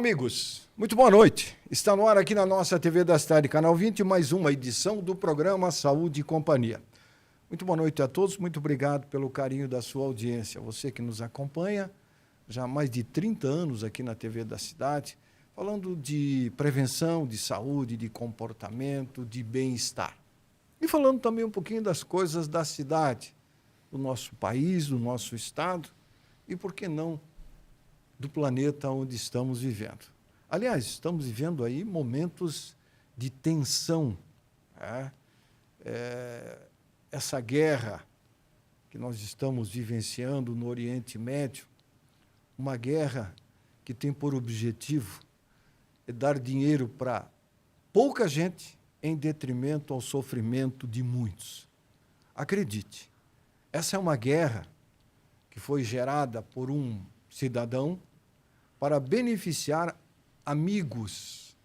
amigos, muito boa noite. Está no ar aqui na nossa TV da Cidade, Canal 20, mais uma edição do programa Saúde e Companhia. Muito boa noite a todos, muito obrigado pelo carinho da sua audiência. Você que nos acompanha já há mais de 30 anos aqui na TV da Cidade, falando de prevenção, de saúde, de comportamento, de bem-estar. E falando também um pouquinho das coisas da cidade, do nosso país, do nosso estado e, por que não, do planeta onde estamos vivendo. Aliás, estamos vivendo aí momentos de tensão. Essa guerra que nós estamos vivenciando no Oriente Médio, uma guerra que tem por objetivo dar dinheiro para pouca gente em detrimento ao sofrimento de muitos. Acredite, essa é uma guerra que foi gerada por um cidadão para beneficiar amigos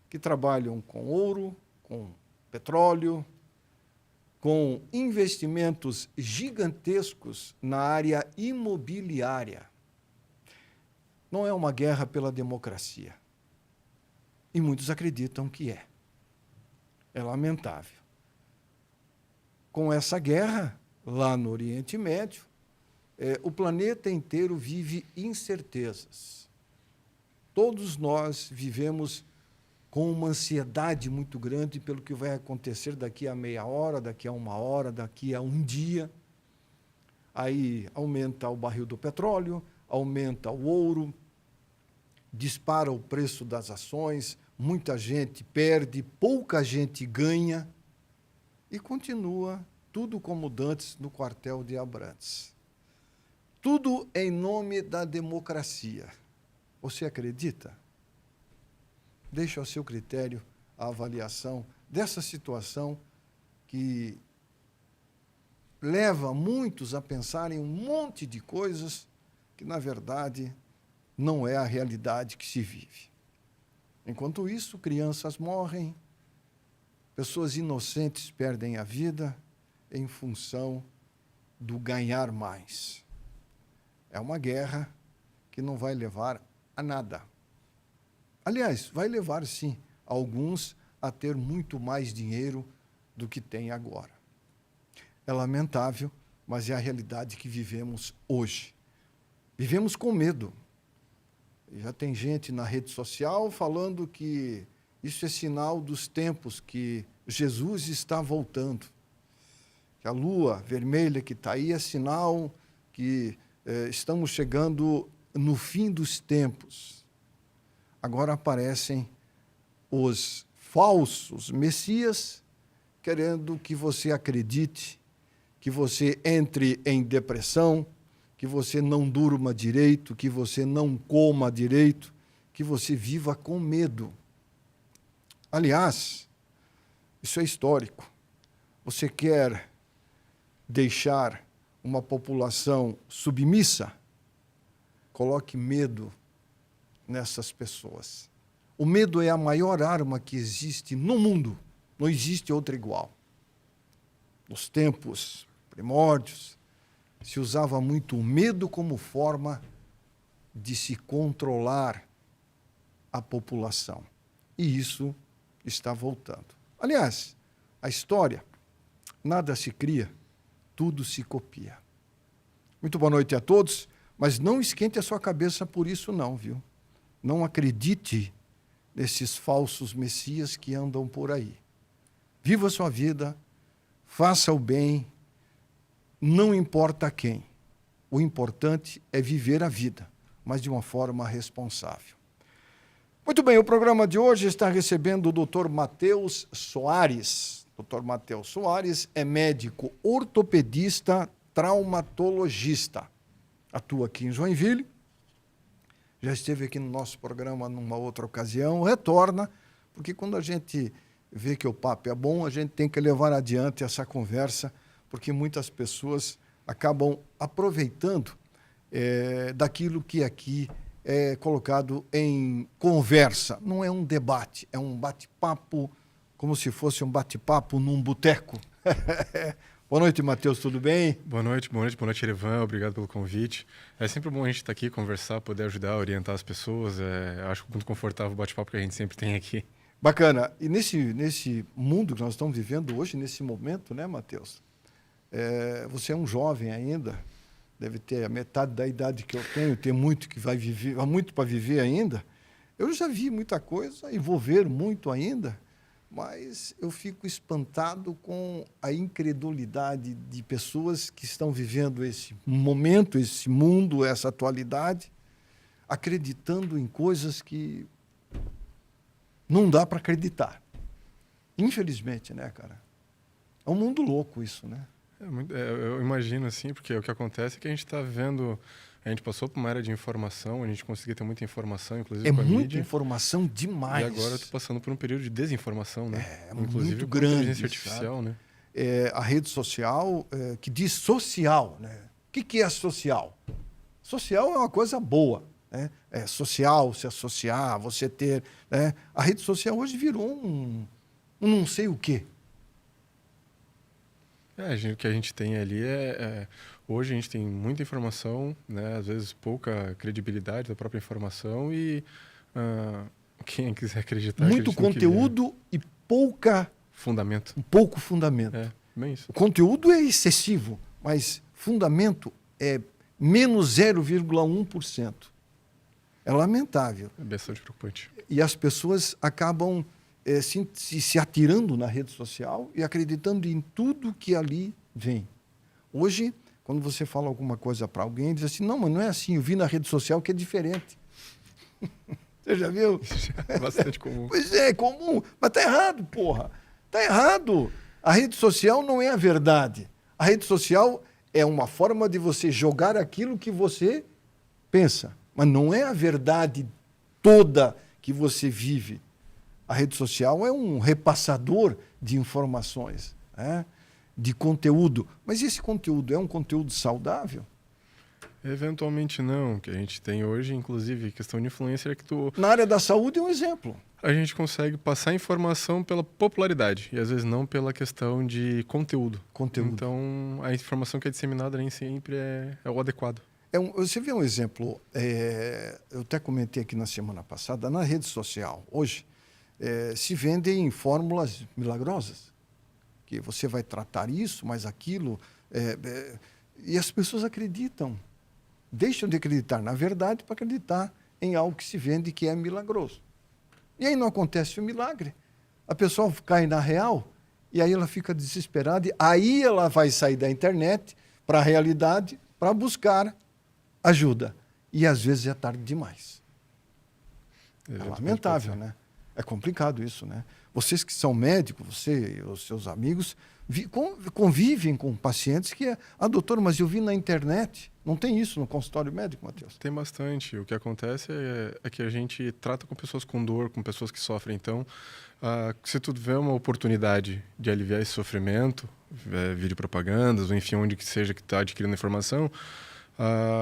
que trabalham com ouro, com petróleo, com investimentos gigantescos na área imobiliária. Não é uma guerra pela democracia. E muitos acreditam que é. É lamentável. Com essa guerra, lá no Oriente Médio, o planeta inteiro vive incertezas. Todos nós vivemos com uma ansiedade muito grande pelo que vai acontecer daqui a meia hora, daqui a uma hora, daqui a um dia. Aí aumenta o barril do petróleo, aumenta o ouro, dispara o preço das ações, muita gente perde, pouca gente ganha e continua tudo como dantes no quartel de Abrantes. Tudo em nome da democracia. Você acredita? Deixa ao seu critério a avaliação dessa situação que leva muitos a pensarem um monte de coisas que, na verdade, não é a realidade que se vive. Enquanto isso, crianças morrem, pessoas inocentes perdem a vida em função do ganhar mais. É uma guerra que não vai levar a nada. Aliás, vai levar, sim, alguns a ter muito mais dinheiro do que tem agora. É lamentável, mas é a realidade que vivemos hoje. Vivemos com medo. Já tem gente na rede social falando que isso é sinal dos tempos, que Jesus está voltando. Que a lua vermelha que está aí é sinal que estamos chegando no fim dos tempos. Agora aparecem os falsos messias querendo que você acredite, que você entre em depressão, que você não durma direito, que você não coma direito, que você viva com medo. Aliás, isso é histórico. Você quer deixar uma população submissa? Coloque medo nessas pessoas. O medo é a maior arma que existe no mundo. Não existe outra igual. Nos tempos primórdios, se usava muito o medo como forma de se controlar a população. E isso está voltando. Aliás, a história, nada se cria, tudo se copia. Muito boa noite a todos, mas não esquente a sua cabeça por isso não, viu? Não acredite nesses falsos messias que andam por aí. Viva a sua vida, faça o bem, não importa quem. O importante é viver a vida, mas de uma forma responsável. Muito bem, o programa de hoje está recebendo o Dr. Matheus Soares. Dr. Matheus Soares é médico ortopedista, traumatologista. Atua aqui em Joinville. Já esteve aqui no nosso programa numa outra ocasião. Retorna, porque quando a gente vê que o papo é bom, a gente tem que levar adiante essa conversa, porque muitas pessoas acabam aproveitando daquilo que aqui é colocado em conversa. Não é um debate, é um bate-papo, como se fosse um bate-papo num boteco. Boa noite, Matheus, tudo bem? Boa noite, Erivan, obrigado pelo convite. É sempre bom a gente estar aqui, conversar, poder ajudar, orientar as pessoas. Acho muito confortável o bate-papo que a gente sempre tem aqui. Bacana. E nesse mundo que nós estamos vivendo hoje, nesse momento, né, Matheus? Você é um jovem ainda, deve ter a metade da idade que eu tenho, tem muito que vai viver, há muito para viver ainda. Eu já vi muita coisa e vou ver muito ainda, mas eu fico espantado com a incredulidade de pessoas que estão vivendo esse momento, esse mundo, essa atualidade, acreditando em coisas que não dá para acreditar. Infelizmente, né, cara? É um mundo louco isso, né? Eu imagino assim, porque o que acontece é que a gente está vivendo... A gente passou por uma área de informação, a gente conseguia ter muita informação, inclusive com a mídia. É muita informação demais. E agora eu estou passando por um período de desinformação, né? Inclusive muito grande. Inteligência artificial, sabe? Né? A rede social, que diz social, né? O que é social? Social é uma coisa boa, né? É social, se associar, você ter... Né? A rede social hoje virou um não sei o quê. O que a gente tem ali hoje a gente tem muita informação, né? Às vezes pouca credibilidade da própria informação e quem quiser acreditar... Muito conteúdo e pouco fundamento. Bem isso. O conteúdo é excessivo, mas fundamento é menos 0,1%. É lamentável. É bastante preocupante. E as pessoas acabam se atirando na rede social e acreditando em tudo que ali vem. Hoje, quando você fala alguma coisa para alguém, diz assim, não, mas não é assim, eu vi na rede social que é diferente. Você já viu? É bastante comum. Pois é comum, mas tá errado, porra. Tá errado. A rede social não é a verdade. A rede social é uma forma de você jogar aquilo que você pensa, mas não é a verdade toda que você vive. A rede social é um repassador de informações, né? De conteúdo. Mas esse conteúdo é um conteúdo saudável? Eventualmente não. O que a gente tem hoje, inclusive, questão de influencer, é que Na área da saúde é um exemplo. A gente consegue passar informação pela popularidade e às vezes não pela questão de conteúdo. Então, a informação que é disseminada nem sempre é o adequado. Você vê um exemplo, eu até comentei aqui na semana passada, na rede social, hoje, se vendem fórmulas milagrosas, que você vai tratar isso, mais aquilo, e as pessoas acreditam, deixam de acreditar na verdade para acreditar em algo que se vende que é milagroso. E aí não acontece o milagre. A pessoa cai na real e aí ela fica desesperada, e aí ela vai sair da internet para a realidade para buscar ajuda. E às vezes é tarde demais. É lamentável, né? É complicado isso, né? Vocês que são médicos, você e os seus amigos, convivem com pacientes que doutor, mas eu vi na internet. Não tem isso no consultório médico, Matheus? Tem bastante. O que acontece é que a gente trata com pessoas com dor, com pessoas que sofrem. Então, se tu vê uma oportunidade de aliviar esse sofrimento, vídeo propagandas, ou enfim, onde que seja que está adquirindo informação,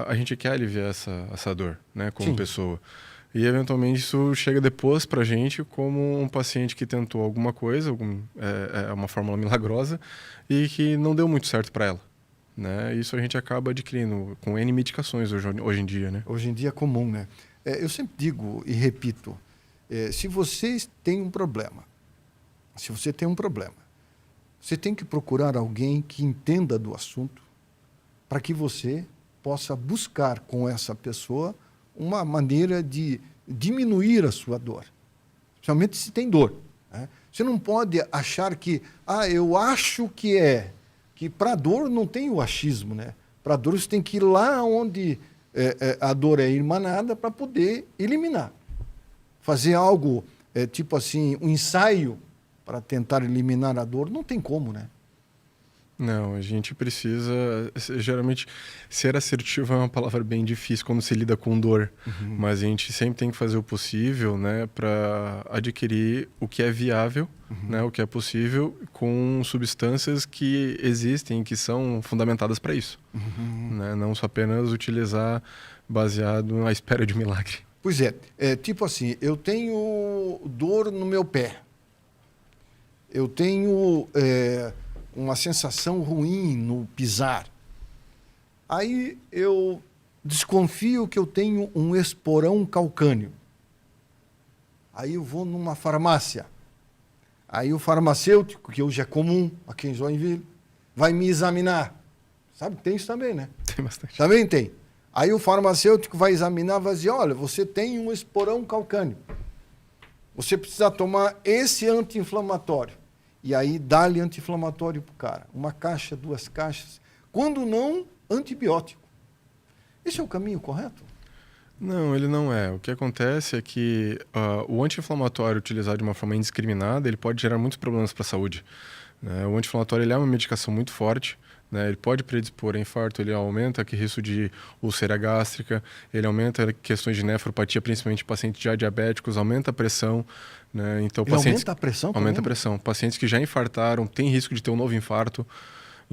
a gente quer aliviar essa dor, né, como pessoa. E, eventualmente, isso chega depois para a gente como um paciente que tentou alguma coisa, uma fórmula milagrosa, e que não deu muito certo para ela. Né? Isso a gente acaba adquirindo com N medicações hoje em dia. Né? Hoje em dia é comum, né? Eu sempre digo e repito, se você tem um problema, você tem que procurar alguém que entenda do assunto para que você possa buscar com essa pessoa uma maneira de diminuir a sua dor, principalmente se tem dor. Né? Você não pode achar que, eu acho que para dor não tem o achismo, né? Para dor você tem que ir lá onde a dor é emanada para poder eliminar. Fazer algo, tipo assim, um ensaio para tentar eliminar a dor, não tem como, né? Não, a gente precisa... Geralmente, ser assertivo é uma palavra bem difícil quando se lida com dor. Uhum. Mas a gente sempre tem que fazer o possível, né, para adquirir o que é viável, né, o que é possível, com substâncias que existem, que são fundamentadas para isso. Né? Não só apenas utilizar baseado na espera de um milagre. Pois tipo assim, eu tenho dor no meu pé. Eu tenho uma sensação ruim no pisar. Aí eu desconfio que eu tenho um esporão calcâneo. Aí eu vou numa farmácia. Aí o farmacêutico, que hoje é comum aqui em Joinville, vai me examinar. Sabe, tem isso também, né? Tem bastante. Também tem. Aí o farmacêutico vai examinar e vai dizer, olha, você tem um esporão calcâneo. Você precisa tomar esse anti-inflamatório. E aí dá-lhe anti-inflamatório para o cara. 1 caixa, 2 caixas. Quando não, antibiótico. Esse é o caminho correto? Não, ele não é. O que acontece é que o anti-inflamatório utilizado de uma forma indiscriminada, ele pode gerar muitos problemas para a saúde. Né? O anti-inflamatório ele é uma medicação muito forte, né? Ele pode predispor a infarto, ele aumenta o risco de úlcera gástrica, ele aumenta questões de nefropatia, principalmente em pacientes já diabéticos, aumenta a pressão. Né? Então, Ele aumenta a pressão também? Aumenta a pressão. Pacientes que já infartaram têm risco de ter um novo infarto.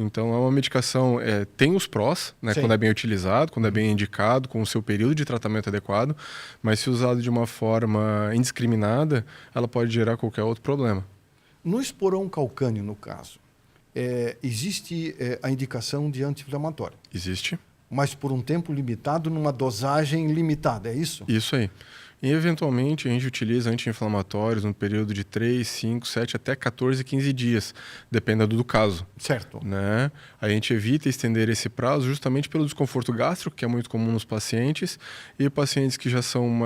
Então, é uma medicação, tem os prós, né, quando é bem utilizado, quando é bem indicado, com o seu período de tratamento adequado, mas se usado de uma forma indiscriminada, ela pode gerar qualquer outro problema. No esporão calcâneo, no caso, existe a indicação de anti-inflamatório? Existe. Mas por um tempo limitado, numa dosagem limitada, é isso? Isso aí. E, eventualmente, a gente utiliza anti-inflamatórios no período de 3, 5, 7 até 14, 15 dias, dependendo do caso. Certo. Né? A gente evita estender esse prazo justamente pelo desconforto gástrico, que é muito comum nos pacientes, e pacientes que já são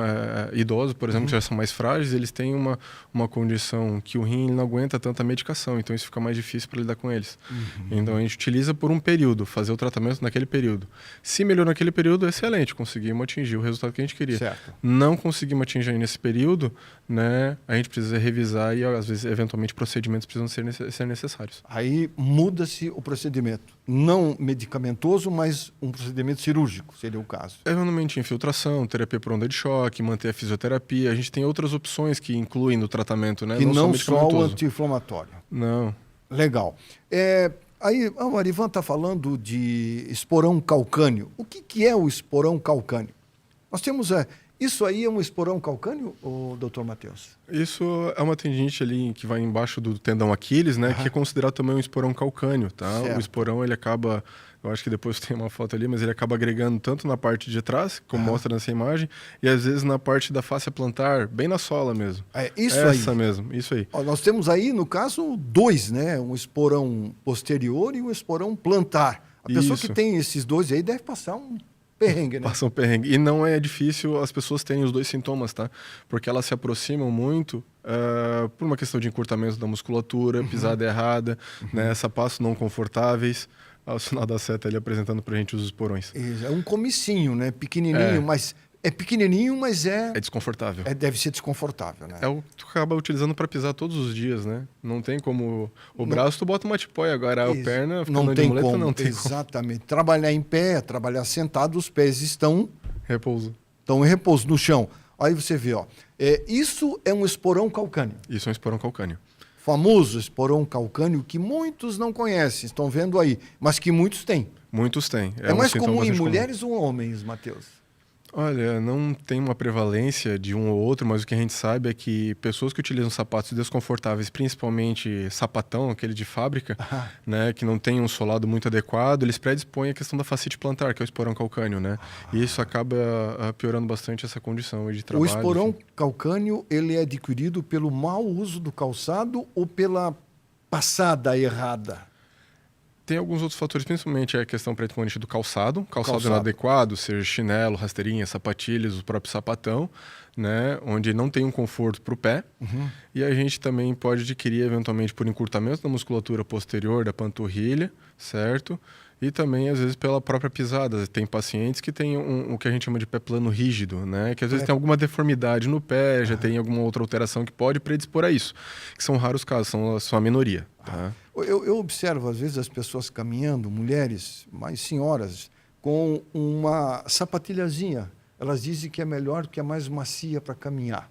idosos, por exemplo, que já são mais frágeis, eles têm uma condição que o rim não aguenta tanta medicação, então isso fica mais difícil para lidar com eles. Então, a gente utiliza por um período, fazer o tratamento naquele período. Se melhorou naquele período, excelente, conseguimos atingir o resultado que a gente queria. Certo. Não conseguimos atingir nesse período, né, a gente precisa revisar e, às vezes, eventualmente, procedimentos precisam ser necessários. Aí muda-se o procedimento. Não medicamentoso, mas um procedimento cirúrgico, seria o caso. Eventualmente, infiltração, terapia por onda de choque, manter a fisioterapia. A gente tem outras opções que incluem no tratamento, né? E não só o anti-inflamatório. Não. Legal. Aí o Arivan está falando de esporão calcâneo. O que é o esporão calcâneo? Nós temos... Isso aí é um esporão calcâneo, doutor Matheus? Isso é uma tendinite ali que vai embaixo do tendão Aquiles, né? Que é considerado também um esporão calcâneo, tá? Certo. O esporão, ele acaba... Eu acho que depois tem uma foto ali, mas ele acaba agregando tanto na parte de trás, como mostra nessa imagem, e às vezes na parte da face plantar, bem na sola mesmo. Essa mesmo, isso aí. Nós temos aí, no caso, 2, né? Um esporão posterior e um esporão plantar. A pessoa que tem esses 2 aí deve passar um perrengue, né? Passam perrengue. E não é difícil as pessoas terem os 2 sintomas, tá? Porque elas se aproximam muito por uma questão de encurtamento da musculatura, pisada errada, né? Sapatos não confortáveis. O sinal da seta ali apresentando pra gente os esporões. É um comicinho, né? Pequenininho, mas... É pequenininho, mas é desconfortável. Deve ser desconfortável, né? É o que tu acaba utilizando para pisar todos os dias, né? Não tem como... O braço tu bota uma tipóia, agora a perna... Não tem como. Não tem exatamente. Como. Trabalhar em pé, trabalhar sentado, os pés estão... Repouso. Estão em repouso no chão. Aí você vê, ó. Isso é um esporão calcâneo. Isso é um esporão calcâneo. Famoso esporão calcâneo que muitos não conhecem, estão vendo aí, mas que muitos têm. Muitos têm. É mais comum em mulheres ou homens, Matheus? Olha, não tem uma prevalência de um ou outro, mas o que a gente sabe é que pessoas que utilizam sapatos desconfortáveis, principalmente sapatão, aquele de fábrica, né, que não tem um solado muito adequado, eles predispõem a questão da fascite plantar, que é o esporão calcâneo, né? E isso acaba piorando bastante essa condição de trabalho. O esporão calcâneo, ele é adquirido pelo mau uso do calçado ou pela passada errada? Tem alguns outros fatores, principalmente a questão predisponente do calçado inadequado, seja chinelo, rasteirinha, sapatilhas, o próprio sapatão, né, onde não tem um conforto para o pé. E a gente também pode adquirir, eventualmente, por encurtamento da musculatura posterior da panturrilha, certo? E também, às vezes, pela própria pisada. Tem pacientes que têm o que a gente chama de pé plano rígido, né? Que às vezes tem alguma deformidade no pé, já tem alguma outra alteração que pode predispor a isso. Que são raros casos, são a minoria. Tá? Eu observo, às vezes, as pessoas caminhando, mulheres, mais senhoras, com uma sapatilhazinha. Elas dizem que é melhor, que é mais macia para caminhar.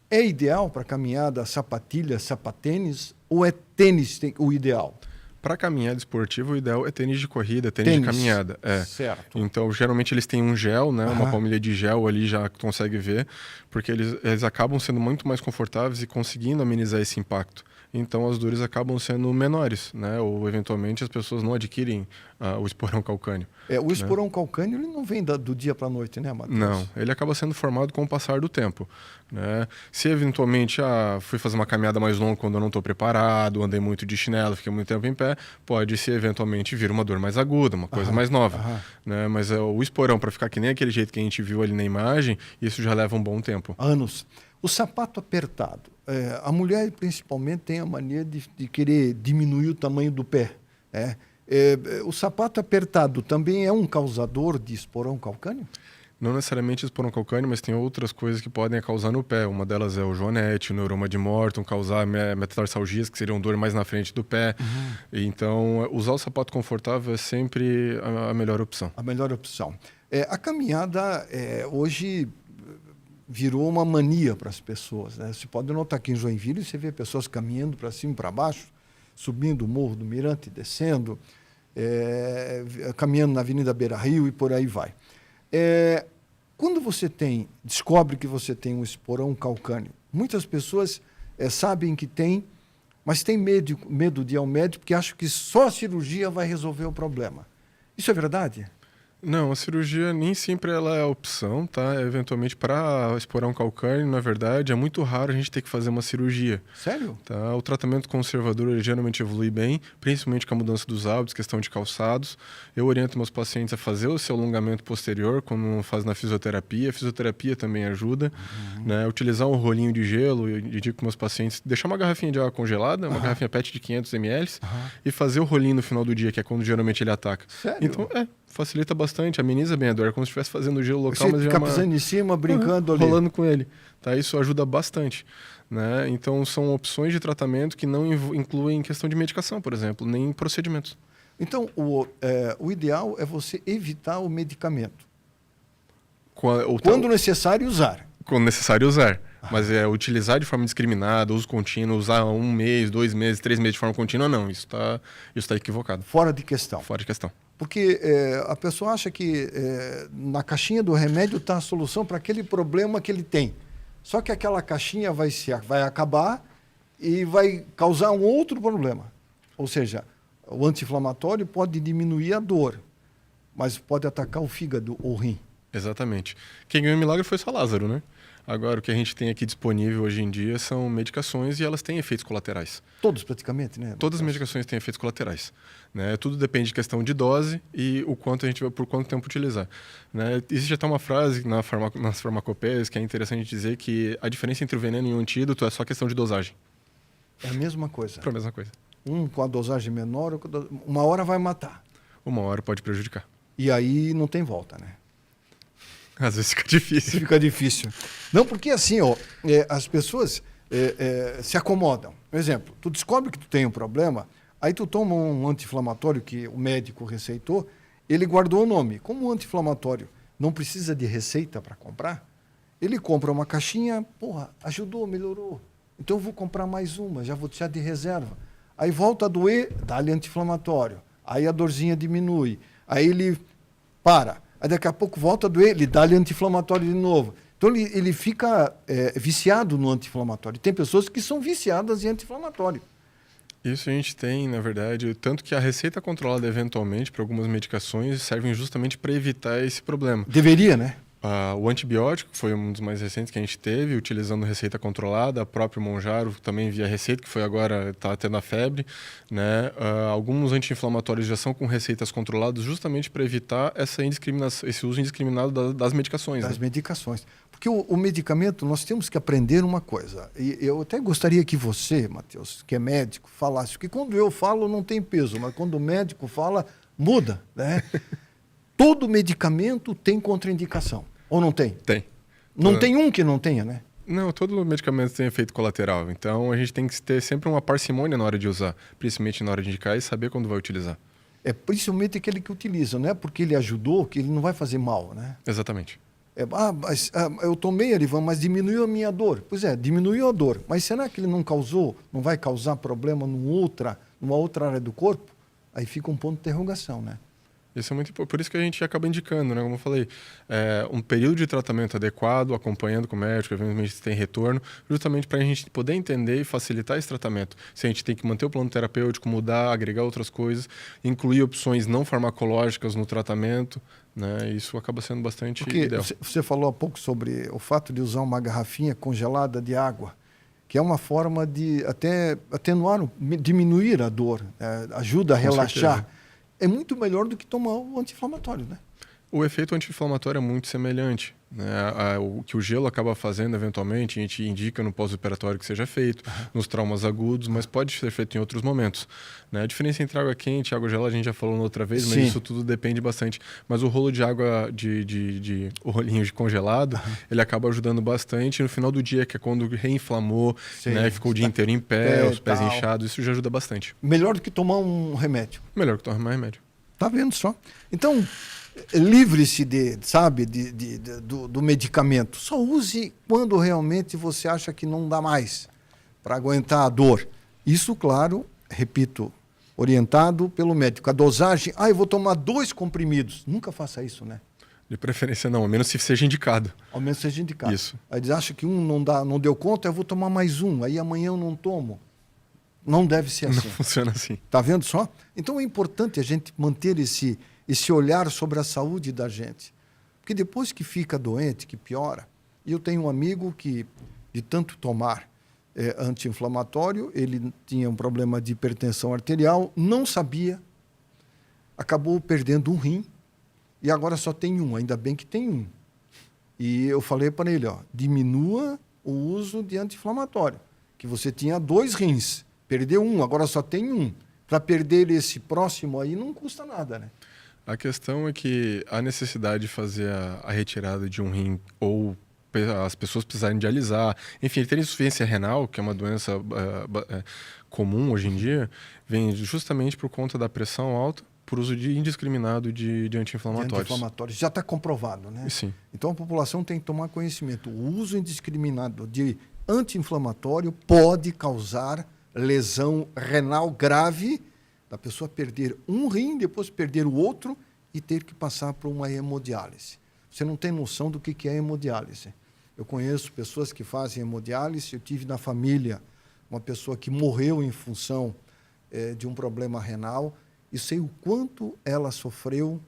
É ideal para caminhada sapatilha, sapatênis, ou é tênis o ideal? Para caminhada esportiva, o ideal é tênis de corrida, tênis de caminhada. Certo. Então, geralmente eles têm um gel, né? Uma Aham. palmilha de gel ali, já consegue ver, porque eles acabam sendo muito mais confortáveis e conseguindo amenizar esse impacto. Então, as dores acabam sendo menores, né? Ou, eventualmente, as pessoas não adquirem o esporão calcâneo. O esporão calcâneo ele não vem do dia para a noite, né, Matheus? Não, ele acaba sendo formado com o passar do tempo, né? Se eventualmente fui fazer uma caminhada mais longa quando eu não estou preparado, andei muito de chinelo, fiquei muito tempo em pé, pode se eventualmente vir uma dor mais aguda, uma coisa mais nova, né? Mas o esporão, para ficar que nem aquele jeito que a gente viu ali na imagem, isso já leva um bom tempo. Anos. O sapato apertado. A mulher, principalmente, tem a mania de querer diminuir o tamanho do pé. O sapato apertado também é um causador de esporão calcâneo? Não necessariamente esporão calcâneo, mas tem outras coisas que podem causar no pé. Uma delas é o joanete, o neuroma de Morton, causar metatarsalgias, que seriam dor mais na frente do pé. Então, usar o sapato confortável é sempre a melhor opção. A melhor opção. A caminhada hoje virou uma mania para as pessoas, né? Você pode notar aqui em Joinville, você vê pessoas caminhando para cima e para baixo, subindo o Morro do Mirante, descendo, caminhando na Avenida Beira-Rio e por aí vai. Quando você descobre que você tem um esporão calcâneo, muitas pessoas sabem que tem, mas tem medo de ir ao médico porque acham que só a cirurgia vai resolver o problema. Isso é verdade? Não, a cirurgia nem sempre ela é a opção, tá? Eventualmente, para esporão calcâneo, na verdade, é muito raro a gente ter que fazer uma cirurgia. Sério? Tá? O tratamento conservador ele geralmente evolui bem, principalmente com a mudança dos hábitos, questão de calçados. Eu oriento meus pacientes a fazer o seu alongamento posterior, como faz na fisioterapia. A fisioterapia também ajuda. Né? Utilizar um rolinho de gelo, eu digo para meus pacientes, deixar uma garrafinha de água congelada, uma garrafinha PET de 500 ml, e fazer o rolinho no final do dia, que é quando geralmente ele ataca. Sério? Então, facilita bastante, ameniza bem a dor, é como se estivesse fazendo gelo local, Você mas fica pisando em cima, brincando ali. rolando com ele. Tá? Isso ajuda bastante. Né? Então, são opções de tratamento que não incluem questão de medicação, por exemplo, nem procedimentos. Então, o ideal é você evitar o medicamento. Quando necessário, usar. Quando necessário, usar. Mas utilizar de forma indiscriminada, uso contínuo, usar 1 mês, 2 meses, 3 meses de forma contínua, não. Isso tá equivocado. Fora de questão. Fora de questão. Porque a pessoa acha que na caixinha do remédio está a solução para aquele problema que ele tem. Só que aquela caixinha vai acabar e vai causar um outro problema. Ou seja, o anti-inflamatório pode diminuir a dor, mas pode atacar o fígado ou o rim. Exatamente. Quem ganhou o milagre foi só Lázaro, né? Agora, o que a gente tem aqui disponível hoje em dia são medicações e elas têm efeitos colaterais. Todos praticamente, né? Todas as medicações têm efeitos colaterais. Né? Tudo depende de questão de dose e o quanto a gente vai por quanto tempo utilizar. Né? Existe até uma frase nas farmacopeias que é interessante dizer que a diferença entre o veneno e o antídoto é só questão de dosagem. É a mesma coisa. É a mesma coisa. Com a dosagem menor, uma hora vai matar. Uma hora pode prejudicar. E aí não tem volta, né? Às vezes fica difícil. Fica difícil. Não, porque assim, as pessoas se acomodam. Por exemplo, tu descobre que tu tem um problema, aí tu toma um anti-inflamatório que o médico receitou, ele guardou o nome. Como o anti-inflamatório não precisa de receita para comprar, ele compra uma caixinha, ajudou, melhorou. Então eu vou comprar mais uma, já vou deixar de reserva. Aí volta a doer, dá-lhe anti-inflamatório. Aí a dorzinha diminui. Aí ele para. Aí daqui a pouco volta a doer, ele dá-lhe anti-inflamatório de novo. Então ele fica viciado no anti-inflamatório. Tem pessoas que são viciadas em anti-inflamatório. Isso a gente tem, na verdade, tanto que a receita controlada eventualmente para algumas medicações servem justamente para evitar esse problema. Deveria, né? O antibiótico foi um dos mais recentes que a gente teve, utilizando receita controlada. A própria Monjaro também via receita, que foi agora, está tendo a febre. Né? Alguns anti-inflamatórios já são com receitas controladas justamente para evitar esse uso indiscriminado das medicações. Das medicações. Porque o medicamento, nós temos que aprender uma coisa. E eu até gostaria que você, Matheus, que é médico, falasse. Porque quando eu falo não tem peso, mas quando o médico fala, muda. Né? Todo medicamento tem contraindicação. Ou não tem? Tem. Não tem um que não tenha, né? Não, todo medicamento tem efeito colateral. Então, a gente tem que ter sempre uma parcimônia na hora de usar, principalmente na hora de indicar e saber quando vai utilizar. Principalmente aquele que utiliza, não é porque ele ajudou que ele não vai fazer mal, né? Exatamente. Mas eu tomei, Arivan, mas diminuiu a minha dor. Pois diminuiu a dor. Mas será que ele não vai causar problema numa numa outra área do corpo, aí fica um ponto de interrogação, né? Isso é muito importante. Por isso que a gente acaba indicando, né? Como eu falei, um período de tratamento adequado, acompanhando com o médico, eventualmente se tem retorno, justamente para a gente poder entender e facilitar esse tratamento. Se a gente tem que manter o plano terapêutico, mudar, agregar outras coisas, incluir opções não farmacológicas no tratamento, né? Isso acaba sendo bastante ideal. Você falou há pouco sobre o fato de usar uma garrafinha congelada de água, que é uma forma de até atenuar, diminuir a dor, ajuda a relaxar. Certeza. É muito melhor do que tomar o anti-inflamatório, né? O efeito anti-inflamatório é muito semelhante, né? O que o gelo acaba fazendo, eventualmente, a gente indica no pós-operatório que seja feito, nos traumas agudos, mas pode ser feito em outros momentos, né? A diferença entre água quente e água gelada, a gente já falou outra vez, mas isso tudo depende bastante. Mas o rolo de água, o rolinho de congelado, ele acaba ajudando bastante no final do dia, que é quando reinflamou, né? Ficou o dia inteiro em pé, os pés inchados, isso já ajuda bastante. Melhor do que tomar um remédio. Melhor que tomar remédio. Tá vendo só? Então, livre-se do medicamento. Só use quando realmente você acha que não dá mais para aguentar a dor. Isso, claro, repito, orientado pelo médico. A dosagem, eu vou tomar 2 comprimidos. Nunca faça isso, né? De preferência não, ao menos se seja indicado. Ao menos seja indicado. Isso. Aí eles acham que não deu conta, eu vou tomar mais um. Aí amanhã eu não tomo. Não deve ser assim. Não funciona assim. Tá vendo só? Então é importante a gente manter esse olhar sobre a saúde da gente. Porque depois que fica doente, que piora. E eu tenho um amigo que, de tanto tomar anti-inflamatório, ele tinha um problema de hipertensão arterial, não sabia, acabou perdendo um rim e agora só tem um, ainda bem que tem um. E eu falei para ele, diminua o uso de anti-inflamatório, que você tinha 2 rins, perdeu um, agora só tem um. Para perder esse próximo aí não custa nada, né? A questão é que a necessidade de fazer a retirada de um rim ou as pessoas precisarem dialisar, enfim, ter insuficiência renal, que é uma doença comum hoje em dia, vem justamente por conta da pressão alta, por uso indiscriminado de anti-inflamatórios. Anti-inflamatórios. Já está comprovado, né? Sim. Então a população tem que tomar conhecimento. O uso indiscriminado de anti-inflamatório pode causar lesão renal grave, da pessoa perder um rim, depois perder o outro e ter que passar por uma hemodiálise. Você não tem noção do que é hemodiálise. Eu conheço pessoas que fazem hemodiálise, eu tive na família uma pessoa que morreu em função de um problema renal e sei o quanto ela sofreu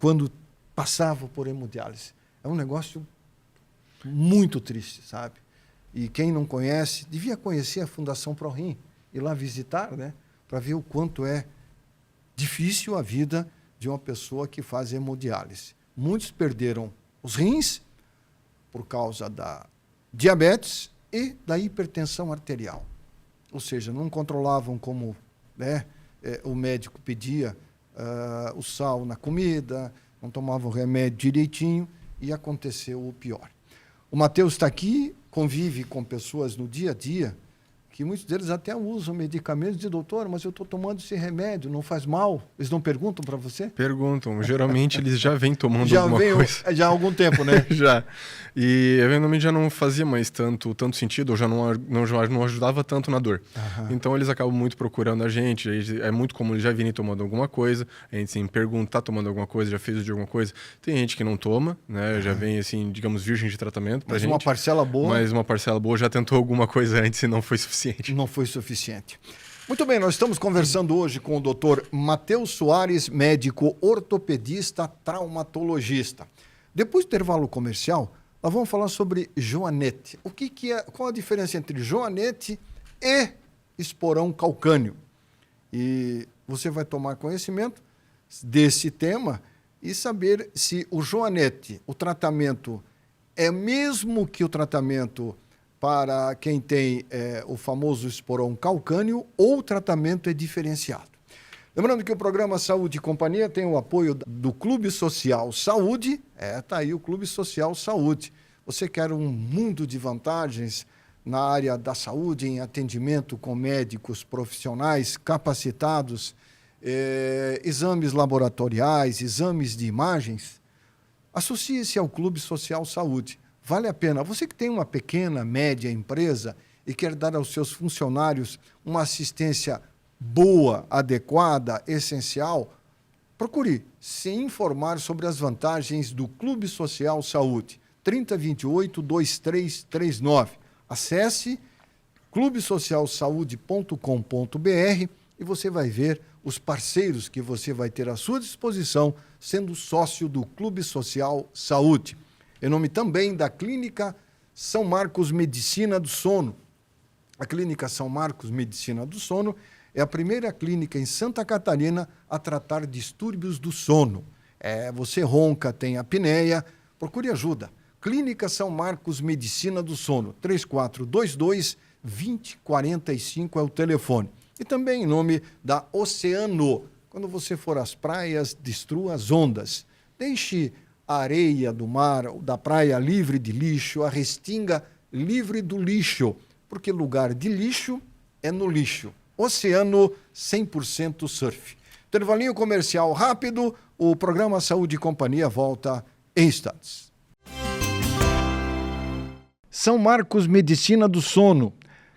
quando passava por hemodiálise. É um negócio muito triste, sabe? E quem não conhece, devia conhecer a Fundação ProRim, ir lá visitar, né? Para ver o quanto é difícil a vida de uma pessoa que faz hemodiálise. Muitos perderam os rins por causa da diabetes e da hipertensão arterial. Ou seja, não controlavam como o médico pedia o sal na comida, não tomavam o remédio direitinho e aconteceu o pior. O Matheus está aqui, convive com pessoas no dia a dia, que muitos deles até usam medicamentos e dizem, doutor, mas eu estou tomando esse remédio, não faz mal? Eles não perguntam para você? Perguntam. Geralmente eles já vêm tomando alguma coisa. Já há algum tempo, né? Já. E eventualmente já não fazia mais tanto sentido, ou já não ajudava tanto na dor. Aham. Então eles acabam muito procurando a gente, é muito comum eles já virem tomando alguma coisa, a gente assim, pergunta, tá tomando alguma coisa, já fez de alguma coisa. Tem gente que não toma, né? Já vem assim, digamos, virgem de tratamento pra gente. Mas uma parcela boa. Mas uma parcela boa já tentou alguma coisa antes e não foi suficiente. Não foi suficiente. Muito bem, nós estamos conversando hoje com o Dr. Matheus Soares, médico ortopedista, traumatologista. Depois do intervalo comercial, nós vamos falar sobre joanete. Qual a diferença entre joanete e esporão calcâneo? E você vai tomar conhecimento desse tema e saber se o joanete, o tratamento é mesmo que o tratamento para quem tem o famoso esporão calcâneo ou o tratamento é diferenciado. Lembrando que o programa Saúde e Companhia tem o apoio do Clube Social Saúde. Tá aí o Clube Social Saúde. Você quer um mundo de vantagens na área da saúde, em atendimento com médicos profissionais capacitados, exames laboratoriais, exames de imagens? Associe-se ao Clube Social Saúde. Vale a pena. Você que tem uma pequena, média empresa e quer dar aos seus funcionários uma assistência boa, adequada, essencial, procure se informar sobre as vantagens do Clube Social Saúde. 3028-2339. Acesse clubesocialsaude.com.br e você vai ver os parceiros que você vai ter à sua disposição sendo sócio do Clube Social Saúde. Em nome também da Clínica São Marcos Medicina do Sono. A Clínica São Marcos Medicina do Sono é a primeira clínica em Santa Catarina a tratar distúrbios do sono. Você ronca, tem apneia, procure ajuda. Clínica São Marcos Medicina do Sono, 3422-2045 é o telefone. E também em nome da Oceano. Quando você for às praias, destrua as ondas. Deixe a areia do mar, da praia livre de lixo, a restinga livre do lixo, porque lugar de lixo é no lixo. Oceano 100% surf. Intervalinho comercial rápido, o programa Saúde e Companhia volta em instantes. São Marcos Medicina do Sono,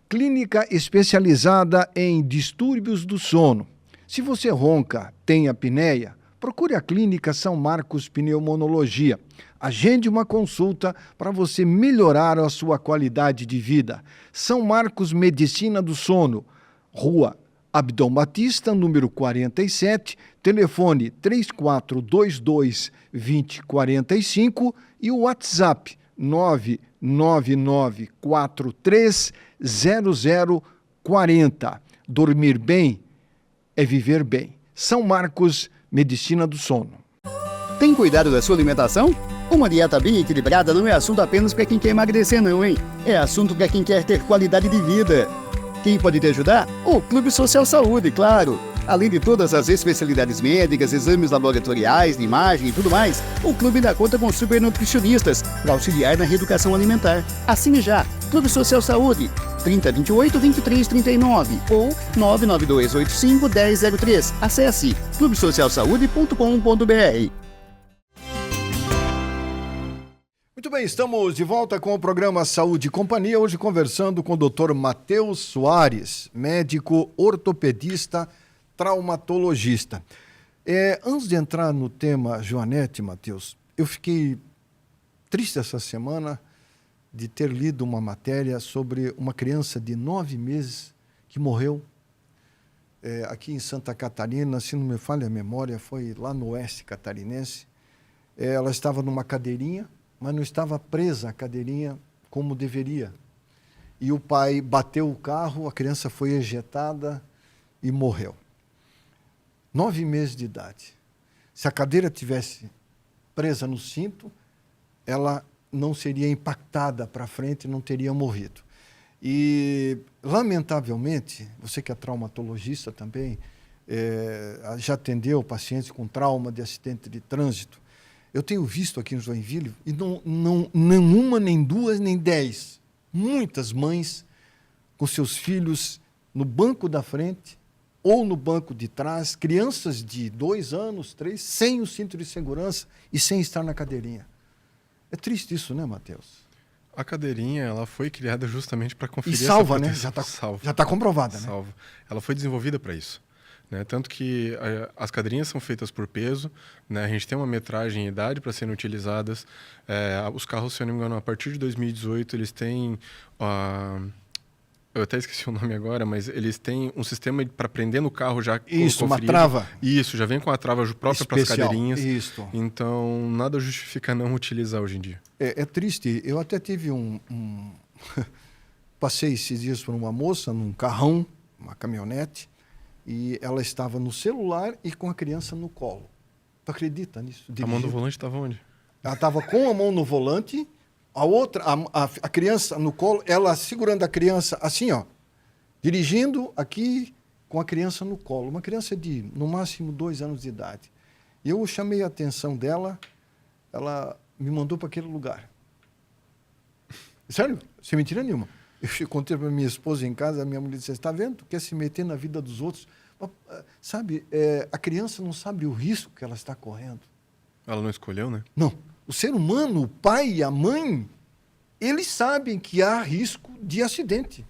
clínica especializada em distúrbios do sono. Se você ronca, tem apneia, procure a Clínica São Marcos Pneumologia. Agende uma consulta para você melhorar a sua qualidade de vida. São Marcos Medicina do Sono, Rua Abdom Batista, número 47, telefone 3422-2045 e o WhatsApp 999430040. Dormir bem é viver bem. São Marcos, Medicina do Sono. Tem cuidado da sua alimentação? Uma dieta bem equilibrada não é assunto apenas para quem quer emagrecer não, hein? É assunto para quem quer ter qualidade de vida. Quem pode te ajudar? O Clube Social Saúde, claro. Além de todas as especialidades médicas, exames laboratoriais, de imagem e tudo mais, o clube ainda conta com super nutricionistas para auxiliar na reeducação alimentar. Assine já, Clube Social Saúde, 3028-2339 ou 99285-1003. Acesse clubesocialsaude.com.br. Muito bem, estamos de volta com o programa Saúde e Companhia, hoje conversando com o Dr. Matheus Soares, médico ortopedista, traumatologista. Antes de entrar no tema Joanete, Matheus, eu fiquei triste essa semana de ter lido uma matéria sobre uma criança de 9 meses que morreu aqui em Santa Catarina, se não me falha a memória, foi lá no oeste catarinense. Ela estava numa cadeirinha, mas não estava presa à cadeirinha como deveria. E o pai bateu o carro, a criança foi ejetada e morreu. 9 meses de idade. Se a cadeira tivesse presa no cinto, ela não seria impactada para frente, não teria morrido. E, lamentavelmente, você que é traumatologista também, já atendeu pacientes com trauma de acidente de trânsito. Eu tenho visto aqui em Joinville, e não uma, nem duas, nem 10, muitas mães com seus filhos no banco da frente, ou no banco de trás, crianças de 2 anos, 3, sem o cinto de segurança e sem estar na cadeirinha. É triste isso, né, Matheus? A cadeirinha, ela foi criada justamente para conferir e salva, essa né? Já está comprovada, né? Salva. Ela foi desenvolvida para isso. Né? Tanto que as cadeirinhas são feitas por peso, né? A gente tem uma metragem e idade para serem utilizadas. Os carros, se eu não me engano, a partir de 2018, eles têm... eu até esqueci o nome agora, mas eles têm um sistema para prender no carro já isso, uma trava. Isso, já vem com a trava própria para as cadeirinhas. Isso. Então, nada justifica não utilizar hoje em dia. É triste. Eu até tive Passei esses dias por uma moça num carrão, uma caminhonete, e ela estava no celular e com a criança no colo. Tu acredita nisso? A mão do volante estava onde? Ela estava com a mão no volante, a outra, a criança no colo, ela segurando a criança assim, ó, dirigindo aqui com a criança no colo. Uma criança de, no máximo, 2 anos de idade. E eu chamei a atenção dela, ela me mandou para aquele lugar. Sério? Sem mentira nenhuma. Eu contei para minha esposa em casa, a minha mulher disse, você está vendo? Tu quer se meter na vida dos outros? Sabe, a criança não sabe o risco que ela está correndo. Ela não escolheu, né? Não. O ser humano, o pai e a mãe, eles sabem que há risco de acidente.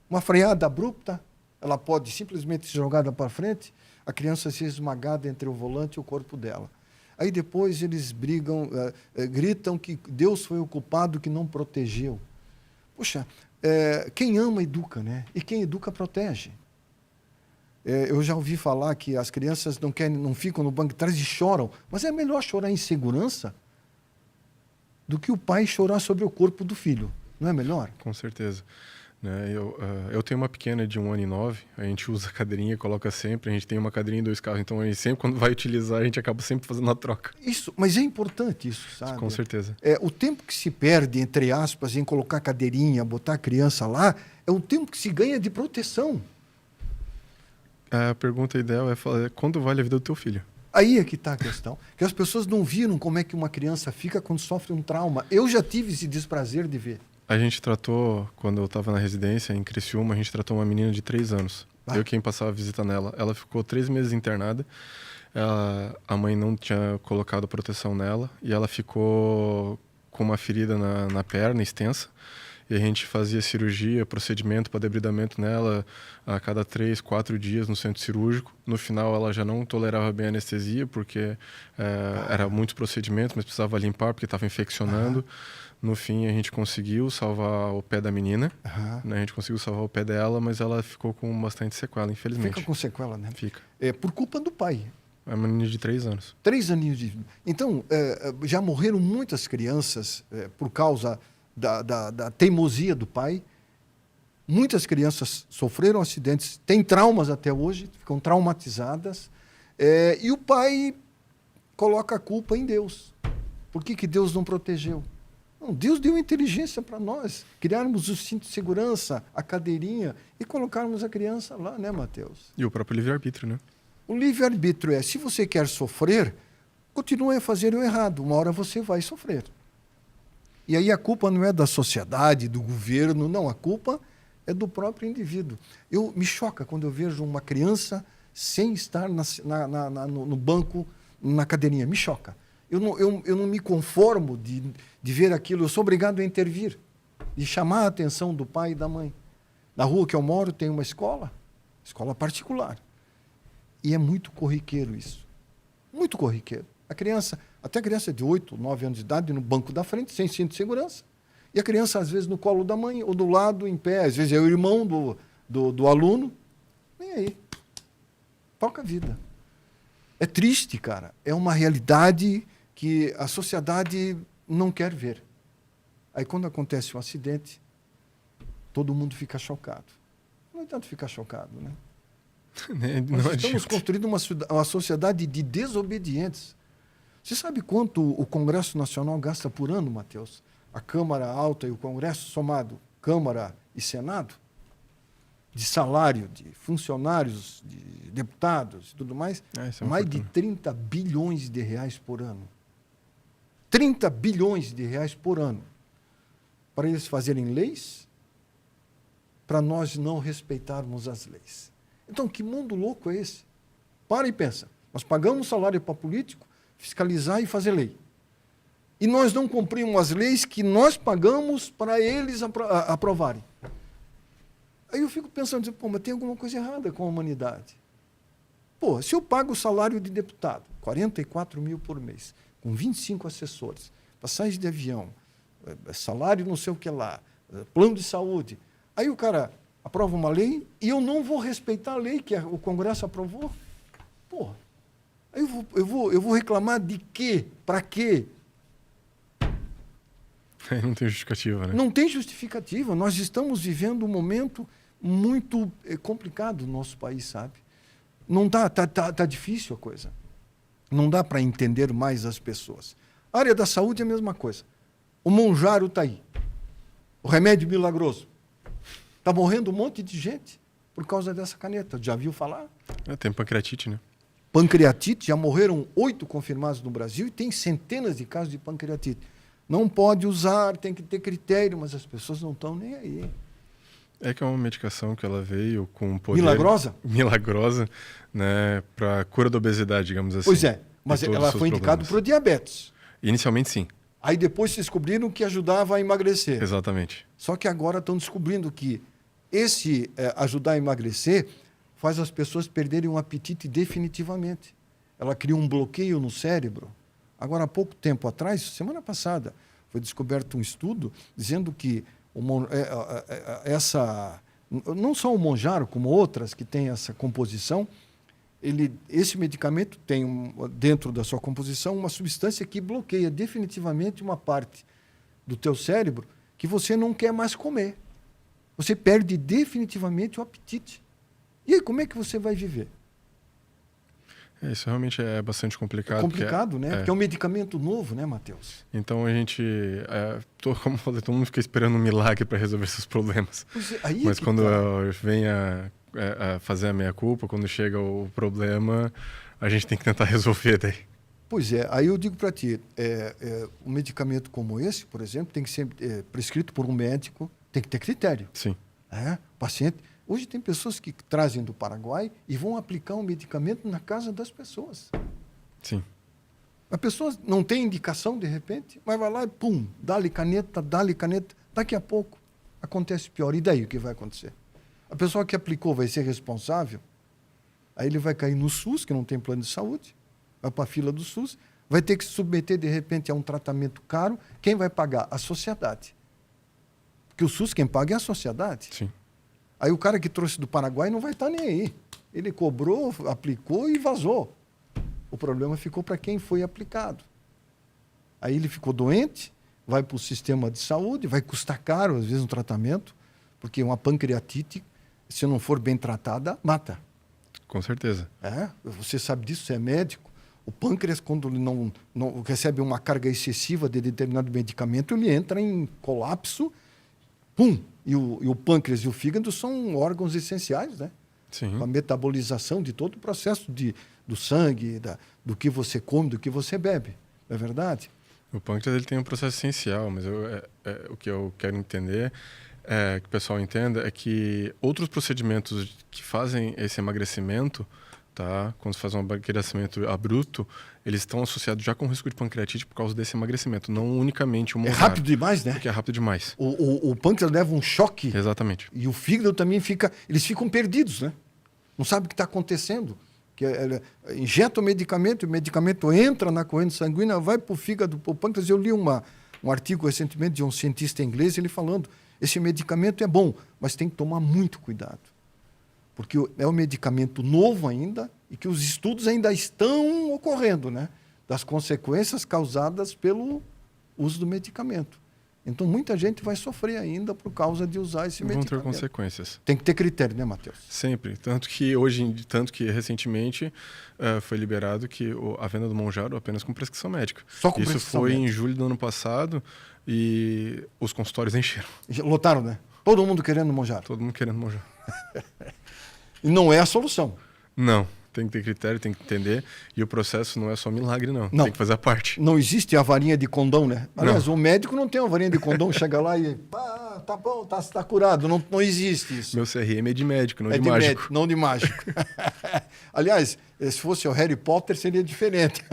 Uma freada abrupta, ela pode simplesmente ser jogada para frente, a criança ser esmagada entre o volante e o corpo dela. Aí depois eles brigam, gritam que Deus foi o culpado que não protegeu. Puxa, quem ama educa, né? E quem educa protege. Eu já ouvi falar que as crianças não ficam no banco de trás e choram, mas é melhor chorar em segurança do que o pai chorar sobre o corpo do filho. Não é melhor? Com certeza. Né? Eu tenho uma pequena de 1 ano e 9, a gente usa a cadeirinha, coloca sempre, a gente tem uma cadeirinha e 2 carros, então a gente sempre, quando vai utilizar, a gente acaba sempre fazendo a troca. Isso, mas é importante isso, sabe? Com certeza. O tempo que se perde, entre aspas, em colocar cadeirinha, botar a criança lá, é um tempo que se ganha de proteção. A pergunta ideal é quando vale a vida do teu filho? Aí é que está a questão. Que as pessoas não viram como é que uma criança fica quando sofre um trauma. Eu já tive esse desprazer de ver. A gente tratou, quando eu estava na residência em Criciúma, a gente tratou uma menina de 3 anos. Eu quem passava a visita nela. Ela ficou 3 meses internada. A mãe não tinha colocado proteção nela e ela ficou com uma ferida na perna extensa. E a gente fazia cirurgia, procedimento para debridamento nela a cada 3, 4 dias no centro cirúrgico. No final, ela já não tolerava bem a anestesia, porque era muitos procedimentos, mas precisava limpar porque estava infeccionando. No fim, a gente conseguiu salvar o pé da menina. Né? A gente conseguiu salvar o pé dela, mas ela ficou com bastante sequela, infelizmente. Fica com sequela, né? Fica. Por culpa do pai. É uma menina de 3 anos. 3 aninhos de... Então, já morreram muitas crianças por causa da teimosia do pai. Muitas crianças sofreram acidentes, têm traumas até hoje, ficam traumatizadas. E o pai coloca a culpa em Deus. Por que Deus não protegeu? Não, Deus deu inteligência para nós, criarmos o cinto de segurança, a cadeirinha e colocarmos a criança lá, né, Mateus? E o próprio livre-arbítrio, né? O livre-arbítrio se você quer sofrer, continue a fazer o errado, uma hora você vai sofrer. E aí a culpa não é da sociedade, do governo, não, a culpa é do próprio indivíduo. Me choca quando eu vejo uma criança sem estar no banco, na cadeirinha, me choca. Eu não me conformo de ver aquilo, eu sou obrigado a intervir, de chamar a atenção do pai e da mãe. Na rua que eu moro tem uma escola particular. E é muito corriqueiro isso. Muito corriqueiro. Até a criança de 8, 9 anos de idade, no banco da frente, sem cinto de segurança. E a criança, às vezes, no colo da mãe, ou do lado, em pé. Às vezes é o irmão do aluno. Nem aí. Toca a vida. É triste, cara. É uma realidade que a sociedade não quer ver. Aí, quando acontece um acidente, todo mundo fica chocado. Não adianta ficar chocado, né? Nós estamos construindo uma sociedade de desobedientes. Você sabe quanto o Congresso Nacional gasta por ano, Mateus? A Câmara Alta e o Congresso somado, Câmara e Senado, de salário de funcionários, de deputados e tudo mais, mais de 30 bilhões de reais por ano. 30 bilhões de reais por ano. Para eles fazerem leis, para nós não respeitarmos as leis. Então, que mundo louco é esse? Para e pensa. Nós pagamos salário para político, fiscalizar e fazer lei. E nós não cumprimos as leis que nós pagamos para eles aprovarem. Aí eu fico pensando, mas tem alguma coisa errada com a humanidade. Se eu pago o salário de deputado, 44 mil por mês, com 25 assessores, passagem de avião, salário não sei o que lá, plano de saúde, aí o cara aprova uma lei e eu não vou respeitar a lei que o Congresso aprovou? Aí eu vou reclamar de quê? Para quê? Não tem justificativa, né? Não tem justificativa. Nós estamos vivendo um momento muito complicado no nosso país, sabe? Não dá, tá difícil a coisa. Não dá para entender mais as pessoas. A área da saúde é a mesma coisa. O Monjaro está aí. O remédio milagroso. Está morrendo um monte de gente por causa dessa caneta. Já viu falar? Tem pancreatite, né? Pancreatite, já morreram 8 confirmados no Brasil e tem centenas de casos de pancreatite. Não pode usar, tem que ter critério, mas as pessoas não estão nem aí. É que é uma medicação que ela veio com poder... Milagrosa, né? Para cura da obesidade, digamos assim. Pois é, mas ela foi indicada para o diabetes. Inicialmente, sim. Aí depois descobriram que ajudava a emagrecer. Exatamente. Só que agora estão descobrindo que ajudar a emagrecer faz as pessoas perderem o apetite definitivamente. Ela cria um bloqueio no cérebro. Agora, há pouco tempo atrás, semana passada, foi descoberto um estudo dizendo que não só o Monjaro, como outras que têm essa composição, esse medicamento tem dentro da sua composição uma substância que bloqueia definitivamente uma parte do teu cérebro que você não quer mais comer. Você perde definitivamente o apetite. E aí, como é que você vai viver? Isso realmente é bastante complicado. É complicado, né? Porque é um medicamento novo, né, Matheus? Então a gente, como eu falei, todo mundo fica esperando um milagre para resolver esses problemas. Mas quando vem a fazer a meia-culpa, quando chega o problema, a gente tem que tentar resolver daí. Pois é, aí eu digo para ti, um medicamento como esse, por exemplo, tem que ser prescrito por um médico, tem que ter critério. Sim. Paciente. Hoje tem pessoas que trazem do Paraguai e vão aplicar um medicamento na casa das pessoas. Sim. A pessoa não tem indicação, de repente, mas vai lá e pum, dá-lhe caneta. Daqui a pouco acontece pior. E daí o que vai acontecer? A pessoa que aplicou vai ser responsável, aí ele vai cair no SUS, que não tem plano de saúde, vai para a fila do SUS, vai ter que se submeter, de repente, a um tratamento caro. Quem vai pagar? A sociedade. Porque o SUS quem paga é a sociedade. Sim. Aí o cara que trouxe do Paraguai não vai estar nem aí. Ele cobrou, aplicou e vazou. O problema ficou para quem foi aplicado. Aí ele ficou doente, vai para o sistema de saúde, vai custar caro, às vezes, um tratamento, porque uma pancreatite, se não for bem tratada, mata. Com certeza. Você sabe disso, você é médico. O pâncreas, quando ele não recebe uma carga excessiva de determinado medicamento, ele entra em colapso, pum! E o pâncreas e o fígado são órgãos essenciais, né? Sim. A metabolização de todo o processo do sangue, do que você come, do que você bebe. Não é verdade? O pâncreas ele tem um processo essencial, mas o que eu quero entender, que o pessoal entenda, é que outros procedimentos que fazem esse emagrecimento, tá? Quando se faz um emagrecimento abrupto, eles estão associados já com risco de pancreatite por causa desse emagrecimento, não unicamente o Monjaro. É rápido demais, né? Porque é rápido demais. O pâncreas leva um choque. Exatamente. E o fígado também eles ficam perdidos, né? Não sabe o que está acontecendo. Injeta o medicamento entra na corrente sanguínea, vai para o fígado, para o pâncreas. Eu li um artigo recentemente de um cientista inglês, ele falando, esse medicamento é bom, mas tem que tomar muito cuidado. Porque é um medicamento novo ainda e que os estudos ainda estão ocorrendo, né? Das consequências causadas pelo uso do medicamento. Então, muita gente vai sofrer ainda por causa de usar esse medicamento. Vão ter consequências. Tem que ter critério, né, Matheus? Sempre. Tanto que recentemente foi liberado que a venda do Monjaro apenas com prescrição médica. Só com Isso prescrição foi médica. em julho do ano passado e os consultórios encheram. Lotaram, né? Todo mundo querendo Monjaro. Todo mundo querendo Monjaro. E não é a solução. Não. Tem que ter critério, tem que entender. E o processo não é só milagre, não. Não. Tem que fazer a parte. Não existe a varinha de condão, né? Aliás, o médico não tem uma varinha de condão, chega lá e... tá bom, tá curado. Não existe isso. Meu CRM é de médico, não É de mágico. médico, não de mágico. Aliás, se fosse o Harry Potter, seria diferente.